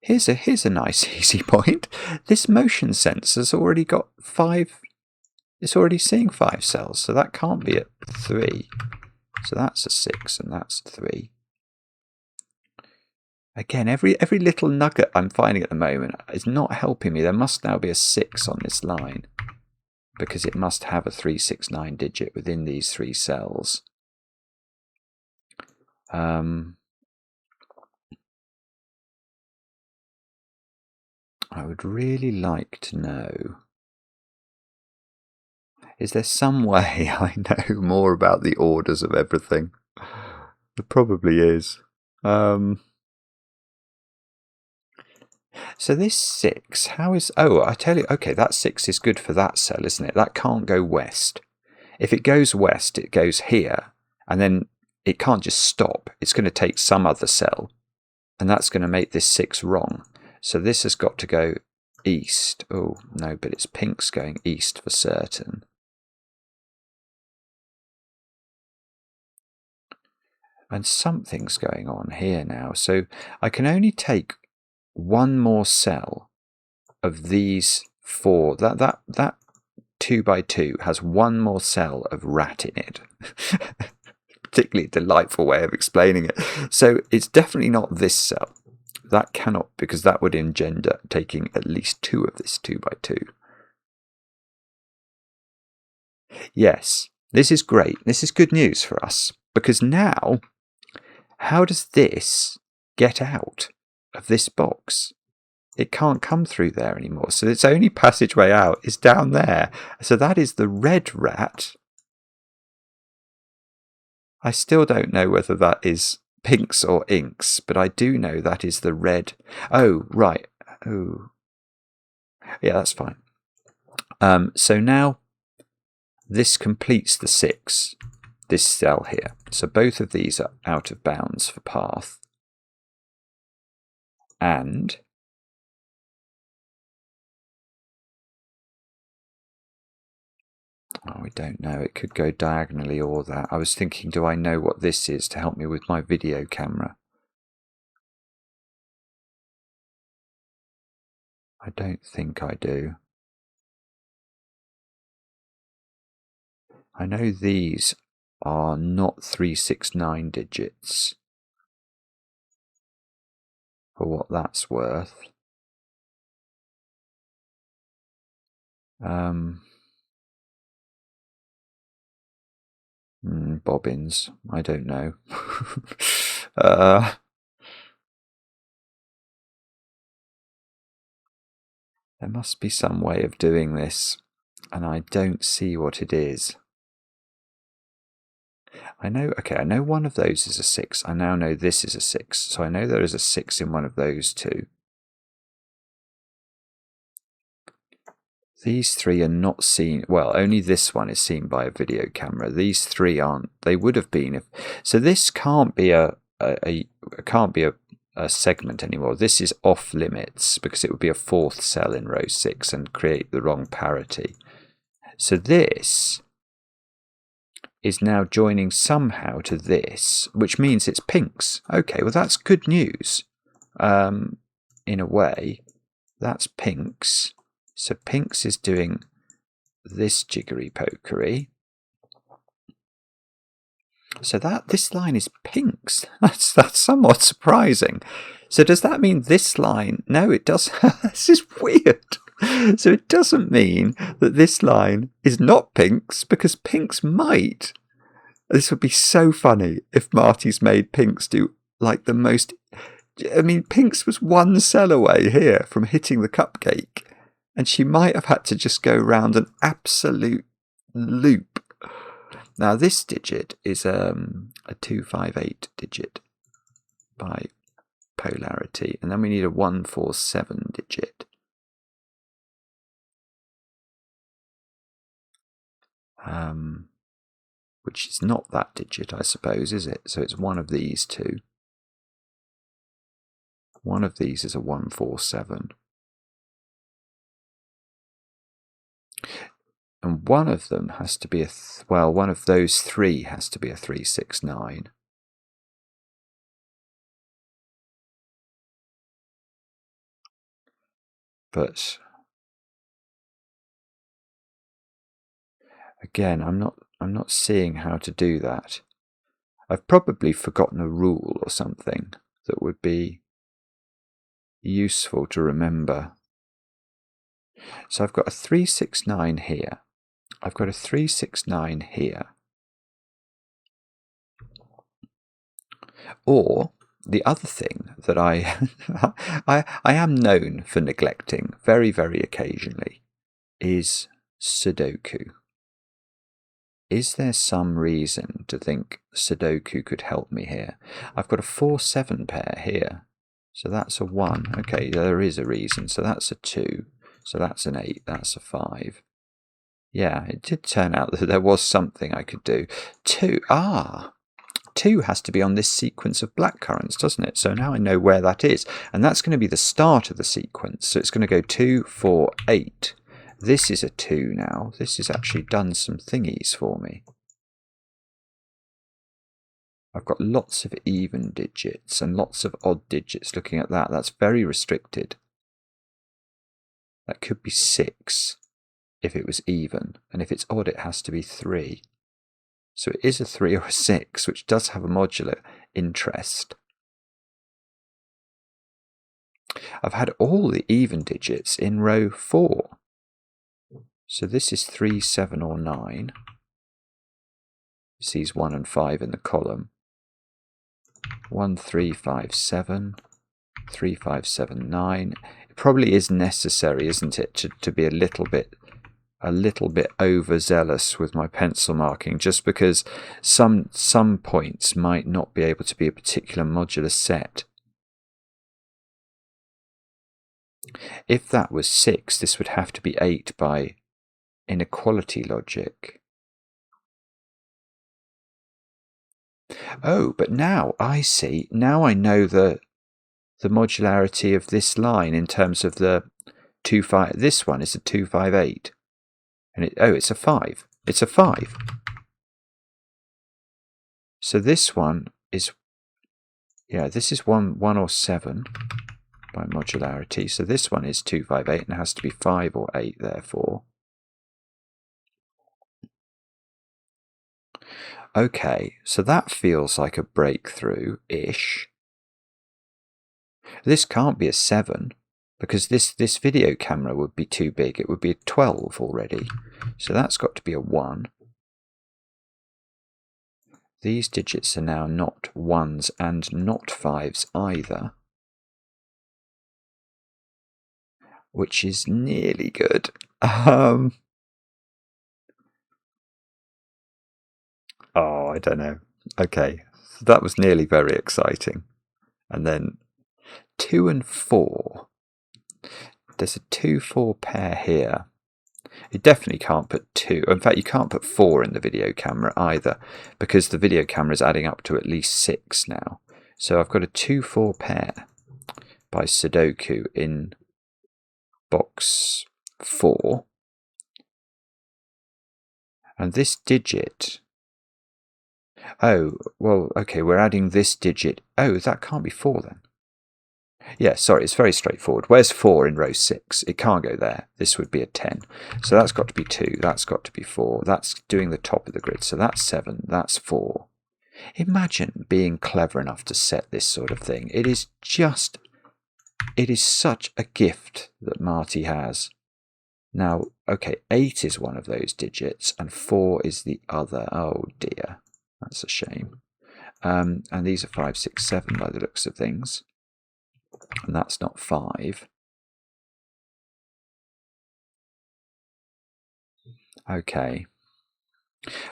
here's a nice easy point. This motion sensor's already got 5. It's already seeing 5 cells, so that can't be at 3. So that's a 6, and that's 3. Again, every little nugget I'm finding at the moment is not helping me. There must now be a 6 on this line, because it must have a 369 digit within these 3 cells. I would really like to know, is there some way I know more about the orders of everything? There probably is. So this 6, how is... Oh, I tell you, okay, that 6 is good for that cell, isn't it? That can't go west. If it goes west, it goes here, and then it can't just stop. It's going to take some other cell, and that's going to make this 6 wrong. So this has got to go east. Oh, no, but it's pink's going east for certain. And something's going on here now. So I can only take one more cell of these 4. That 2 by 2 has one more cell of rat in it. Particularly delightful way of explaining it. So it's definitely not this cell. That cannot, because that would engender taking at least 2 of this 2 by 2. Yes, this is great. This is good news for us, because now, how does this get out of this box? It can't come through there anymore, so its only passageway out is down there. So that is the red rat. I still don't know whether that is pinks or inks, but I do know that is the red. Oh, right. Oh, yeah, that's fine. So now this completes the 6, this cell here. So both of these are out of bounds for path. And oh, we don't know. It could go diagonally or that. I was thinking, do I know what this is to help me with my video camera? I don't think I do. I know these are not 369 digits, for what that's worth. Bobbins. I don't know. There must be some way of doing this, and I don't see what it is. I know one of those is a 6. I now know this is a 6, so I know there is a 6 in one of those two. These 3 are not seen, well, only this one is seen by a video camera. These 3 aren't. They would have been if, so this can't be a segment anymore. This is off limits because it would be a 4th cell in row 6 and create the wrong parity. So this is now joining somehow to this, which means it's Phinx. Okay, well that's good news. In a way, that's Phinx. So Phinx is doing this jiggery pokery. So this line is Phinx. That's somewhat surprising. So does that mean this line? No, it does. This is weird. So it doesn't mean that this line is not Phinx, because Phinx might. This would be so funny if Marty's made Phinx do like the most. I mean, Phinx was 1 cell away here from hitting the cupcake, and she might have had to just go round an absolute loop. Now this digit is a 258 digit by polarity, and then we need a 147 digit. Which is not that digit, I suppose, is it? So it's one of these two. One of these is a 147. And one of them has to be one of those 3 has to be a 369. But again, I'm not seeing how to do that. I've probably forgotten a rule or something that would be useful to remember. So I've got a 369 here. I've got a 369 here. Or the other thing that I am known for neglecting very, very occasionally is Sudoku. Is there some reason to think Sudoku could help me here? I've got a 4-7 pair here. So that's a 1. Okay, there is a reason. So that's a 2. So that's an 8. That's a 5. Yeah, it did turn out that there was something I could do. 2 has to be on this sequence of blackcurrants, doesn't it? So now I know where that is. And that's going to be the start of the sequence. So it's going to go 2, 4, 8. This is a 2 now. This has actually done some thingies for me. I've got lots of even digits and lots of odd digits looking at that. That's very restricted. That could be 6 if it was even. And if it's odd, it has to be 3. So it is a 3 or a 6, which does have a modular interest. I've had all the even digits in row 4. So this is 3, 7, or 9. Sees 1 and 5 in the column. 1, 3, 5, 7. 3, 5, 7, 9. It probably is necessary, isn't it, to be a little bit overzealous with my pencil marking, just because some points might not be able to be a particular modular set. If that was 6, this would have to be 8 by inequality logic. Oh, but now I see. Now I know the modularity of this line in terms of the 2-5. This one is a 2-5-8, and it's a 5. It's a 5. So this one is, yeah, this is 1 or 7 by modularity. So this one is 2-5-8 and has to be 5 or 8 therefore. Okay, so that feels like a breakthrough-ish. This can't be a 7 because this video camera would be too big. It would be a 12 already. So that's got to be a 1. These digits are now not 1s and not 5s either, which is nearly good. Oh, I don't know. Okay, so that was nearly very exciting. And then 2 and 4. There's a 2-4 pair here. You definitely can't put 2. In fact, you can't put 4 in the video camera either, because the video camera is adding up to at least 6 now. So I've got a 2-4 pair by Sudoku in box 4. And this digit... Oh, well, okay, we're adding this digit. Oh, that can't be 4 then. Yeah, sorry, it's very straightforward. Where's 4 in row 6? It can't go there. This would be a 10. So that's got to be 2. That's got to be 4. That's doing the top of the grid. So that's 7. That's 4. Imagine being clever enough to set this sort of thing. It is such a gift that Marty has. Now, okay, 8 is one of those digits and 4 is the other. Oh dear, that's a shame. And these are 5, 6, 7 by the looks of things. And that's not 5. Okay.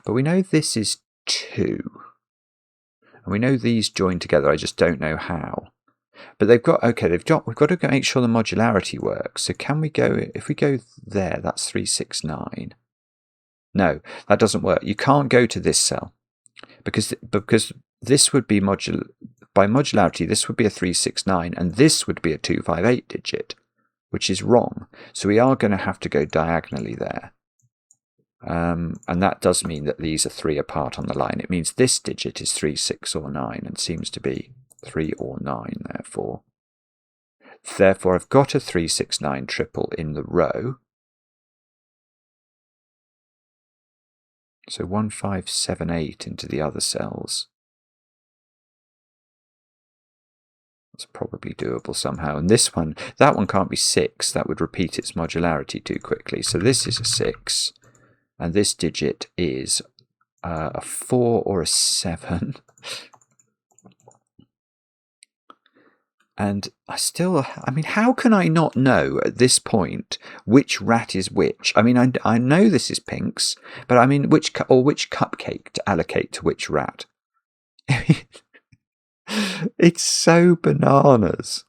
But we know this is 2. And we know these join together. I just don't know how. But we've got to go make sure the modularity works. So can we go, if we go there, that's 3, 6, 9. No, that doesn't work. You can't go to this cell. Because this would be by modularity, this would be a 3, 6, 9, and this would be a 2, 5, 8 digit, which is wrong. So we are going to have to go diagonally there. And that does mean that these are 3 apart on the line. It means this digit is 3, 6, or 9, and seems to be 3 or 9, therefore. Therefore, I've got a 3, 6, 9 triple in the row. So 1, 5, 7, 8 into the other cells. That's probably doable somehow. And this one, that one can't be 6. That would repeat its modularity too quickly. So this is a 6. And this digit is a 4 or a 7. And I mean, how can I not know at this point which rat is which? I mean, I know this is Phinx, but I mean, which cupcake to allocate to which rat? It's so bananas.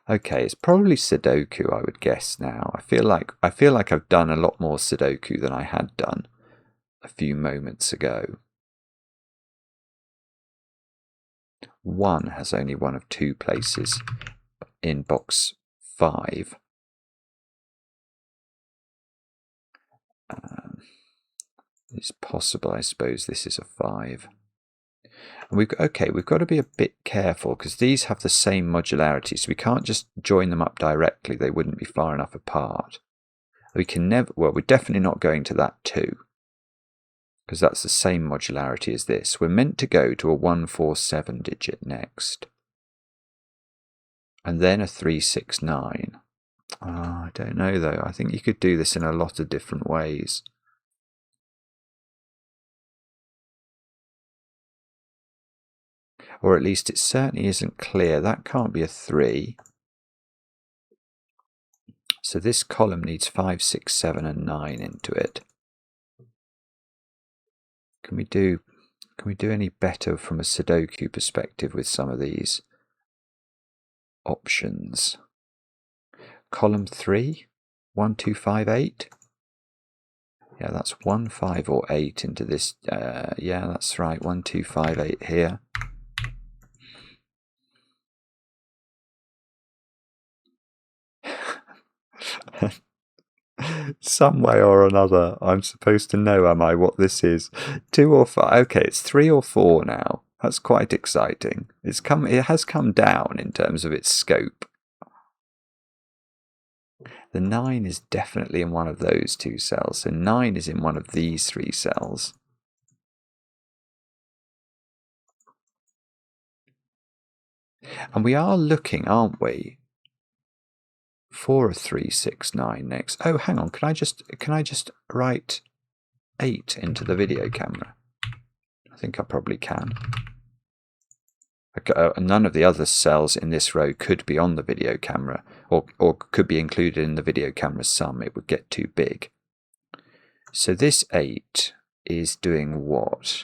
Okay, it's probably Sudoku, I would guess now. I feel like I've done a lot more Sudoku than I had done a few moments ago. 1 has only one of 2 places in box 5. It's possible, I suppose, this is a 5. And we've got to be a bit careful because these have the same modularity, so we can't just join them up directly. They wouldn't be far enough apart. We can never, well, we're definitely not going to that 2 because that's the same modularity as this. We're meant to go to a 1, 4, 7 digit next. And then a 3, 6, 9. I don't know though. I think you could do this in a lot of different ways. Or at least it certainly isn't clear. That can't be a 3. So this column needs 5, 6, 7, and 9 into it. Can we do any better from a Sudoku perspective with some of these options? Column 3? 1258. Yeah, that's 1, 5 or 8 into this. Yeah, that's right. 1, 2, 5, 8 here. Some way or another, I'm supposed to know, am I, what this is? 2 or 5. Okay, it's 3 or 4 now. That's quite exciting. It has come down in terms of its scope. The 9 is definitely in one of those 2 cells. So 9 is in one of these 3 cells. And we are looking, aren't we, for a 3, 6, 9 next. Oh, hang on. Can I just write 8 into the video camera? I think I probably can. None of the other cells in this row could be on the video camera, or could be included in the video camera sum. It would get too big. So this 8 is doing what?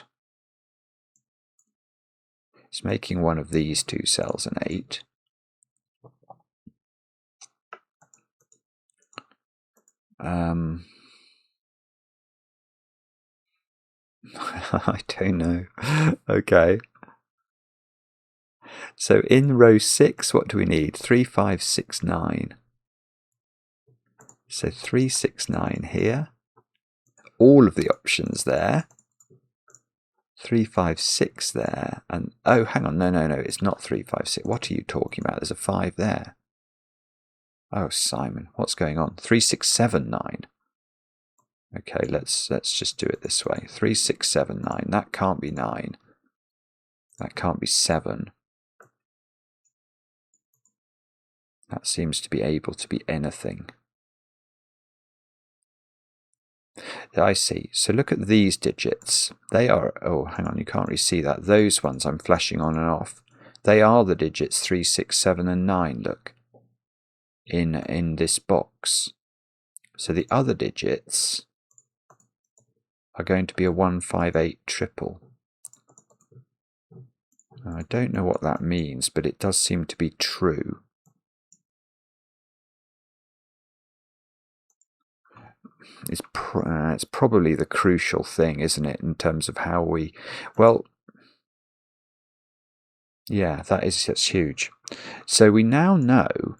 It's making one of these 2 cells an 8. I don't know. Okay. So in row 6, what do we need? 3, 5, 6, 9. So 3, 6, 9 here. All of the options there. 3, 5, 6 there. And oh, hang on. No, it's not 3, 5, 6. What are you talking about? There's a 5 there. Oh, Simon, what's going on? 3, 6, 7, 9. Okay, let's just do it this way. 3, 6, 7, 9. That can't be 9. That can't be 7. That seems to be able to be anything. I see. So look at these digits. They are, oh, hang on, you can't really see that. Those ones I'm flashing on and off. They are the digits 3, 6, 7, and 9, look, in this box. So the other digits are going to be a 1, 5, 8 triple. Now, I don't know what that means, but it does seem to be true. It's probably the crucial thing, isn't it, in terms of how we... Well, yeah, that's huge. So we now know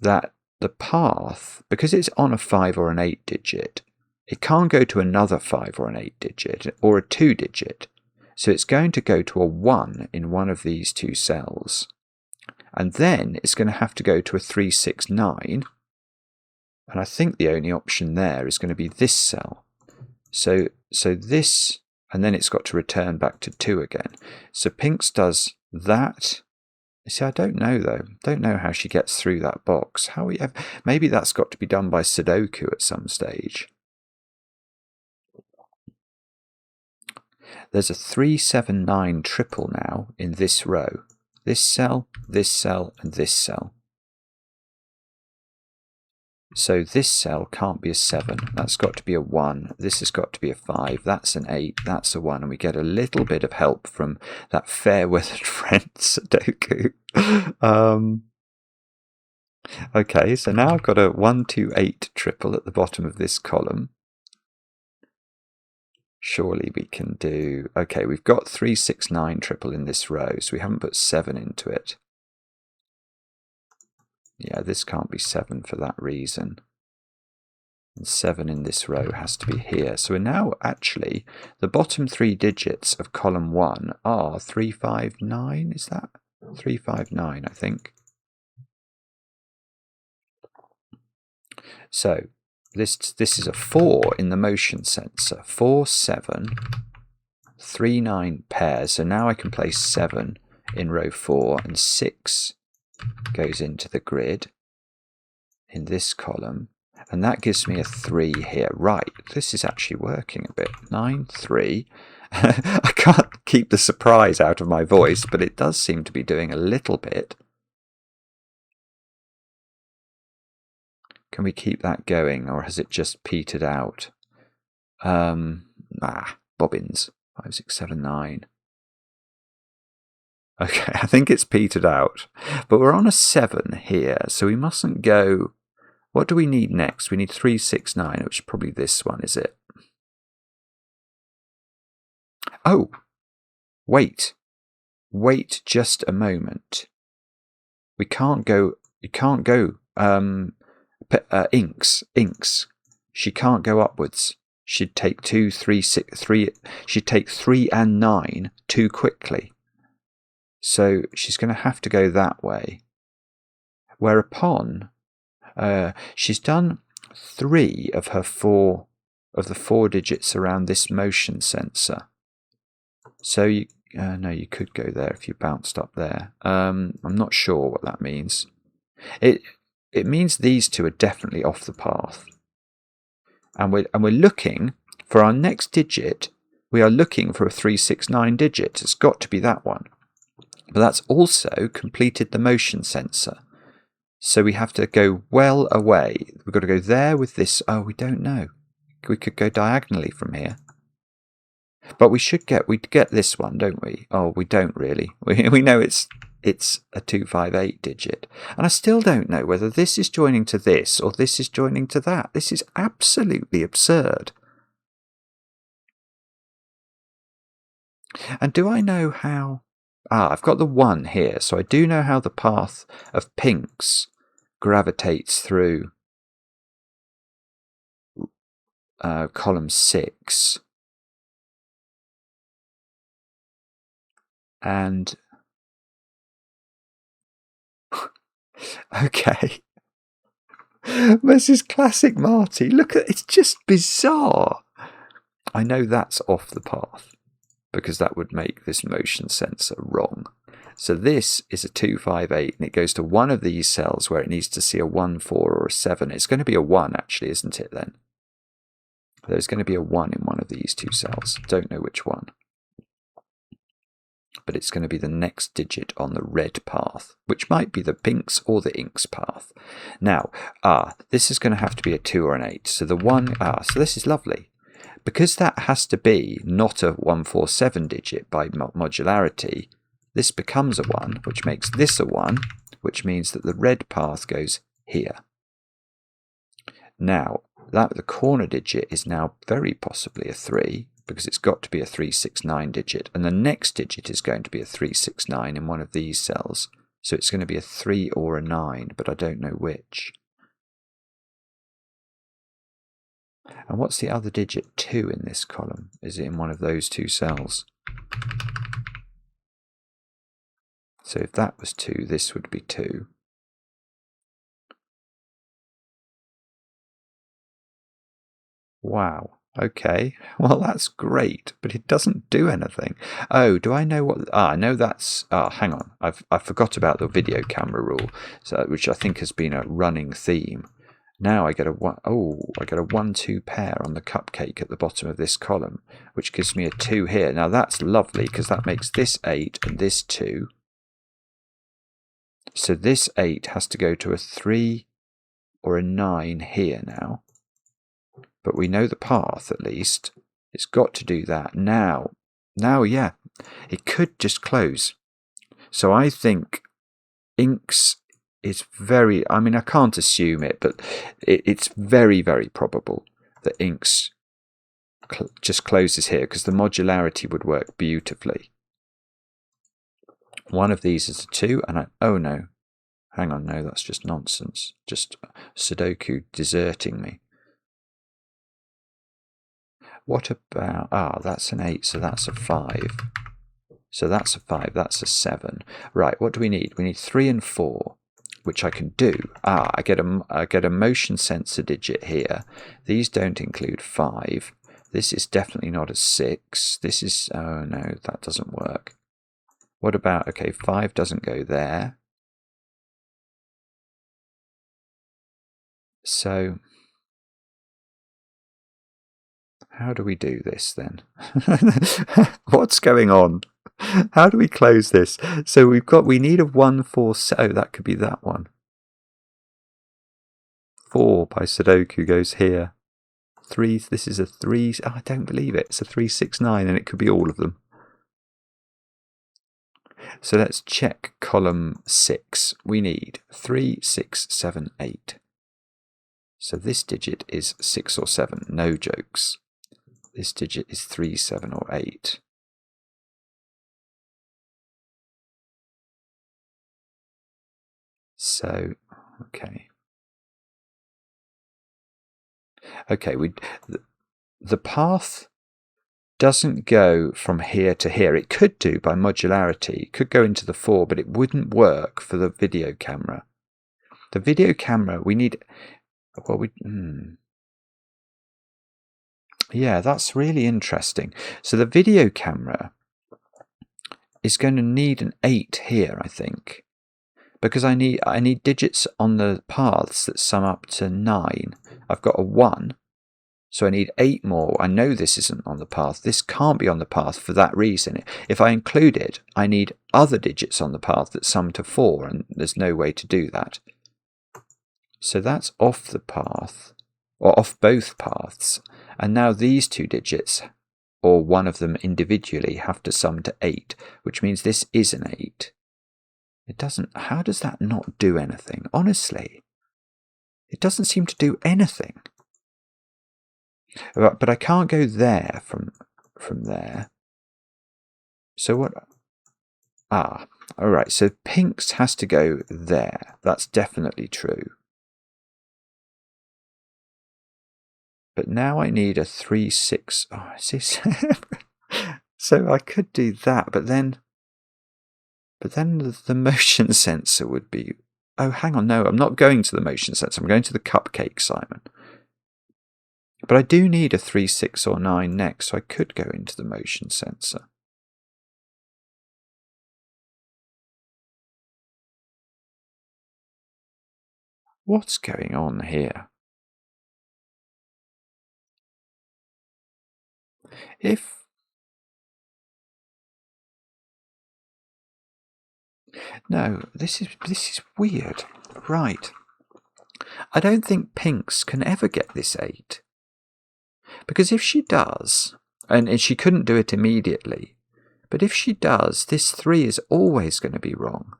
that the path, because it's on a 5 or an 8 digit, it can't go to another 5 or an 8 digit or a 2 digit. So it's going to go to a 1 in one of these 2 cells. And then it's going to have to go to a 3, 6, 9. And I think the only option there is going to be this cell. So this, and then it's got to return back to 2 again. So Phinx does that. See, I don't know though. Don't know how she gets through that box. Maybe that's got to be done by Sudoku at some stage. There's a 3, 7, 9 triple now in this row. This cell, and this cell. So this cell can't be a 7. That's got to be a 1. This has got to be a 5. That's an 8. That's a 1. And we get a little bit of help from that fair-weathered friend, Sudoku. Okay, so now I've got a 1, 2, 8 triple at the bottom of this column. Surely we can do... Okay, we've got 3, 6, 9 triple in this row, so we haven't put 7 into it. Yeah, this can't be 7 for that reason. And 7 in this row has to be here. So we're now actually, the bottom 3 digits of column 1 are 3, 5, 9, is that? 3, 5, 9, I think. So this is a 4 in the motion sensor. 4, 7, 3, 9 pairs. So now I can place 7 in row 4 and 6 goes into the grid in this column, and that gives me a 3 here. Right, this is actually working a bit. 9, 3. I can't keep the surprise out of my voice, but it does seem to be doing a little bit. Can we keep that going, or has it just petered out? Bobbins. 5, 6, 7, 9. Okay, I think it's petered out. But we're on a 7 here, so we mustn't go What do we need next? We need 3, 6, 9, which is probably this one, is it? Oh, wait just a moment. We can't go, inks. She can't go upwards. She'd take 2, 3, 6, 3, she'd take 3 and 9 too quickly. So she's going to have to go that way. Whereupon, she's done 3 of her 4, of the 4 digits around this motion sensor. So you, no, you could go there if you bounced up there. I'm not sure what that means. It means these 2 are definitely off the path. And we're looking for our next digit. We are looking for a 369 digit. It's got to be that one. But that's also completed the motion sensor. So we have to go well away. We've got to go there with this. Oh, we don't know. We could go diagonally from here. But we'd get this one, don't we? Oh, we don't really. We know it's a 258 digit. And I still don't know whether this is joining to this or this is joining to that. This is absolutely absurd. And do I know how... I've got the 1 here, so I do know how the path of Phinx gravitates through column 6. And okay, this is classic Marty. Look at it's just bizarre. I know that's off the path because that would make this motion sensor wrong. So this is a 258 and it goes to one of these cells where it needs to see a 1, 4 or a 7. It's going to be a 1 actually, isn't it then? There's going to be a 1 in one of these 2 cells. Don't know which one. But it's going to be the next digit on the red path, which might be the Phinx or the inks path. Now, this is going to have to be a 2 or an 8. So the 1, so this is lovely. Because that has to be not a 147 digit by modularity, this becomes a 1, which makes this a 1, which means that the red path goes here. Now, the corner digit is now very possibly a 3, because it's got to be a 369 digit, and the next digit is going to be a 369 in one of these cells. So it's going to be a 3 or a 9, but I don't know which. And what's the other digit 2 in this column? Is it in one of those 2 cells? So if that was 2, this would be 2. Wow. Okay, well that's great, but it doesn't do anything. Oh, do I know what... I know that's... hang on. I forgot about the video camera rule, which I think has been a running theme. Now I get a 1-2 pair on the cupcake at the bottom of this column, which gives me a 2 here. Now that's lovely because that makes this 8 and this 2. So this 8 has to go to a 3 or a 9 here now. But we know the path at least. It's got to do that. Now, yeah, it could just close. So I think inks is very, I mean, I can't assume it, but it's very, very probable that inks just closes here because the modularity would work beautifully. One of these is a 2, and oh no, hang on, no, that's just nonsense. Just Sudoku deserting me. What about, that's an 8, so that's a 5. So that's a 5, that's a 7. Right, what do we need? We need 3 and 4, which I can do. I get a motion sensor digit here. These don't include 5. This is definitely not a 6. This is, oh no, that doesn't work. What about, okay, 5 doesn't go there. So how do we do this then? What's going on? How do we close this? So we need a 1, 4, oh, that could be that one. 4 by Sudoku goes here. 3, this is a 3, I don't believe it. It's a 369 and it could be all of them. So let's check column 6. We need 3, 6, 7, 8. So this digit is 6 or 7, no jokes. This digit is 3, 7 or 8. So, okay. Okay, the path doesn't go from here to here. It could do by modularity. It could go into the 4, but it wouldn't work for the video camera. The video camera, we need... Well, yeah, that's really interesting. So the video camera is going to need an 8 here, I think. Because I need digits on the paths that sum up to 9. I've got a 1. So I need 8 more. I know this isn't on the path. This can't be on the path for that reason. If I include it, I need other digits on the path that sum to 4, and there's no way to do that. So that's off the path, or off both paths. And now these 2 digits, or one of them individually, have to sum to 8, which means this is an 8. It doesn't... How does that not do anything? Honestly, it doesn't seem to do anything. But I can't go there from there. So what? Ah, all right. So Phinx has to go there. That's definitely true. But now I need a 3, 6. Oh, I see. So I could do that, but then the motion sensor would be... Oh, hang on. No, I'm not going to the motion sensor. I'm going to the cupcake, Simon. But I do need a 3, 6 or 9 next, so I could go into the motion sensor. What's going on here? No, this is weird. Right. I don't think Phinx can ever get this 8. Because if she does, and she couldn't do it immediately, but if she does, this 3 is always going to be wrong.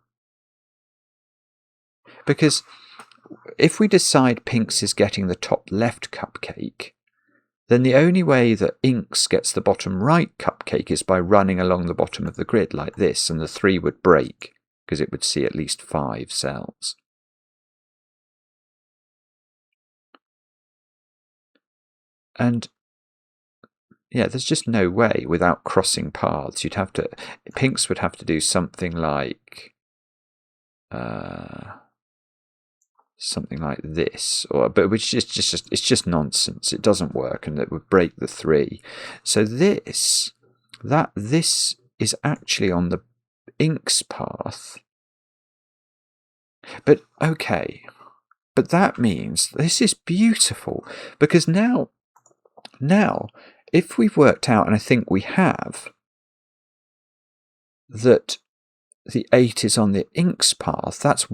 Because if we decide Phinx is getting the top left cupcake, then the only way that Inks gets the bottom right cupcake is by running along the bottom of the grid like this, and the 3 would break, because it would see at least 5 cells. And yeah, there's just no way without crossing paths. Phinx would have to do something like this, but which is just nonsense. It doesn't work, and it would break the 3. So this is actually on the Inks path. But okay, but that means this is beautiful, because now if we've worked out, and I think we have, that the 8 is on the Inks path, that's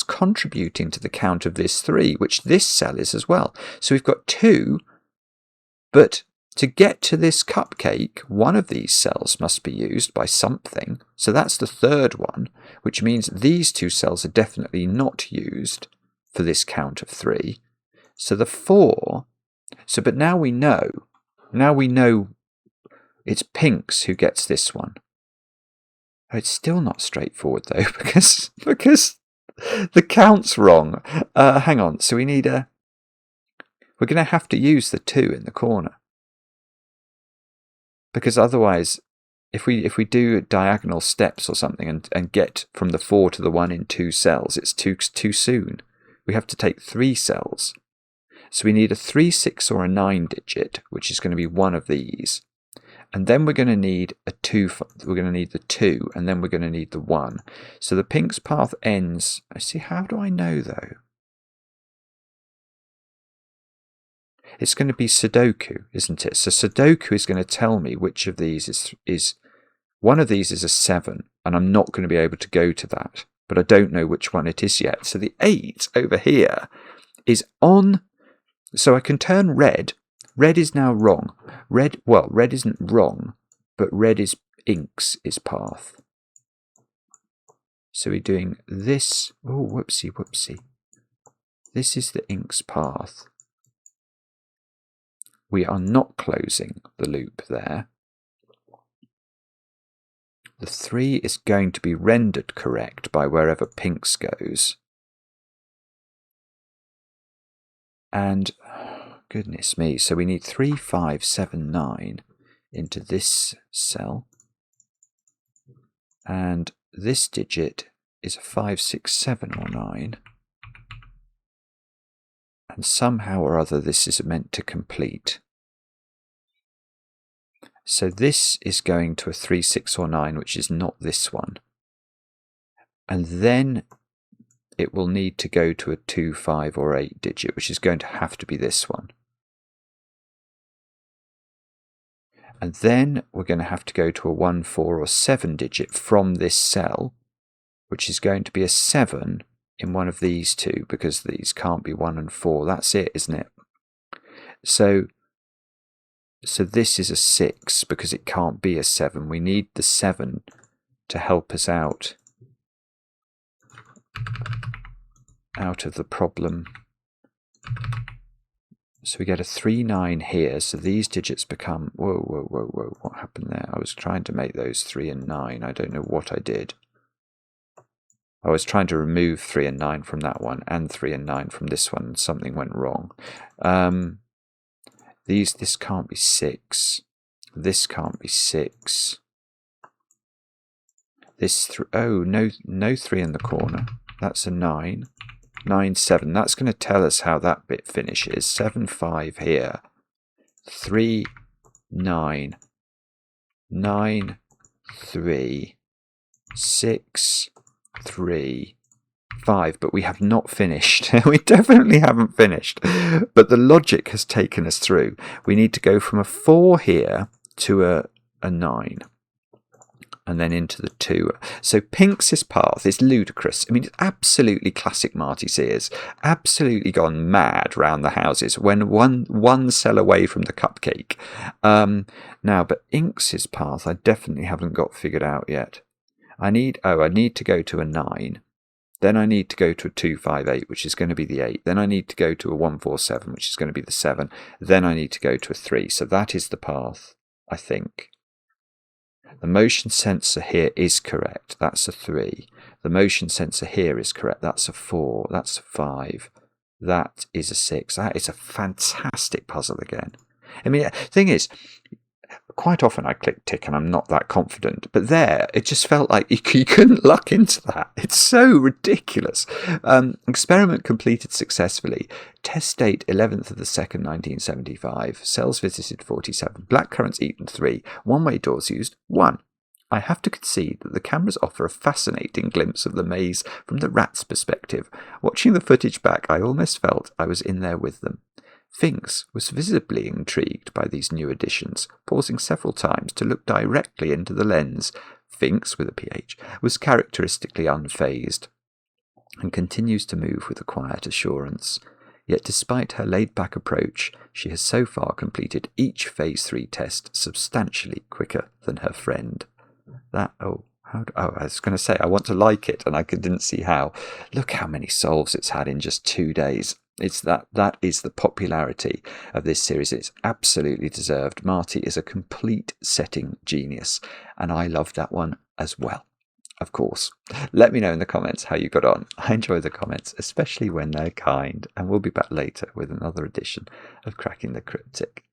contributing to the count of this 3, which this cell is as well. So we've got 2, but to get to this cupcake, one of these cells must be used by something. So that's the 3rd one, which means these 2 cells are definitely not used for this count of 3. So the 4, but now we know it's Phinx who gets this one. Oh, it's still not straightforward though, because the count's wrong. Hang on, so we're going to have to use the 2 in the corner. Because otherwise, if we do diagonal steps or something and get from the 4 to the 1 in 2 cells, it's too soon. We have to take 3 cells. So we need a 3, 6 or a 9 digit, which is going to be one of these. And then we're going to need a 2. We're going to need the 2, and then we're going to need the 1. So the Phinx path ends... I see. How do I know though? It's going to be Sudoku, isn't it? So Sudoku is going to tell me which of these is one of these is a 7, and I'm not going to be able to go to that, but I don't know which one it is yet. So the 8 over here is on. So I can turn red. Red is now wrong. Red isn't wrong, but red is Inks is path. So we're doing this. Oh, whoopsie. this is the Inks path. We are not closing the loop there. The 3 is going to be rendered correct by wherever Phinx goes. And, goodness me, so we need 3, 5, 7, 9 into this cell. And this digit is a 5, 6, 7 or 9. And somehow or other this is meant to complete. So this is going to a 3, 6 or 9, which is not this one. And then it will need to go to a 2, 5 or 8 digit, which is going to have to be this one. And then we're going to have to go to a 1, 4 or 7 digit from this cell, which is going to be a 7 in one of these two, because these can't be 1 and 4. That's it, isn't it? So this is a 6 because it can't be a 7. We need the 7 to help us out of the problem. So we get a 3, 9 here. So these digits become, whoa, what happened there? I was trying to make those 3 and 9. I don't know what I did. I was trying to remove 3 and 9 from that one and 3 and 9 from this one, and something went wrong. This can't be 6. This can't be 6. Oh, no 3 in the corner. That's a 9. 9, 7. That's going to tell us how that bit finishes. 7, 5 here. 3, 9. 9, 3. 6, 3, 5. But we have not finished. We definitely haven't finished. But the logic has taken us through. We need to go from a 4 here to a 9. And then into the 2. So Phinx's path is ludicrous. I mean, it's absolutely classic Marty Sears. Absolutely gone mad round the houses when one cell away from the cupcake. Now, but Inks's path I definitely haven't got figured out yet. I need to go to a 9. Then I need to go to a 2, 5, 8, which is going to be the 8. Then I need to go to a 1, 4, 7, which is going to be the 7. Then I need to go to a 3. So that is the path, I think. The motion sensor here is correct. That's a 3. The motion sensor here is correct. That's a 4. That's a 5. That is a 6. That is a fantastic puzzle again. I mean, the thing is, quite often I click tick and I'm not that confident. But there, it just felt like you couldn't luck into that. It's so ridiculous. Experiment completed successfully. Test date 11th of the 2nd, 1975. Cells visited 47. Blackcurrants eaten 3. One-way doors used 1. I have to concede that the cameras offer a fascinating glimpse of the maze from the rat's perspective. Watching the footage back, I almost felt I was in there with them. Phinx was visibly intrigued by these new additions, pausing several times to look directly into the lens. Phinx, with a PH, was characteristically unfazed and continues to move with a quiet assurance. Yet despite her laid-back approach, she has so far completed each Phase 3 test substantially quicker than her friend. I was going to say, I want to like it, and I didn't see how. Look how many solves it's had in just 2 days. That is the popularity of this series. It's absolutely deserved. Marty is a complete setting genius, and I love that one as well. Of course. Let me know in the comments how you got on. I enjoy the comments, especially when they're kind, and we'll be back later with another edition of Cracking the Cryptic.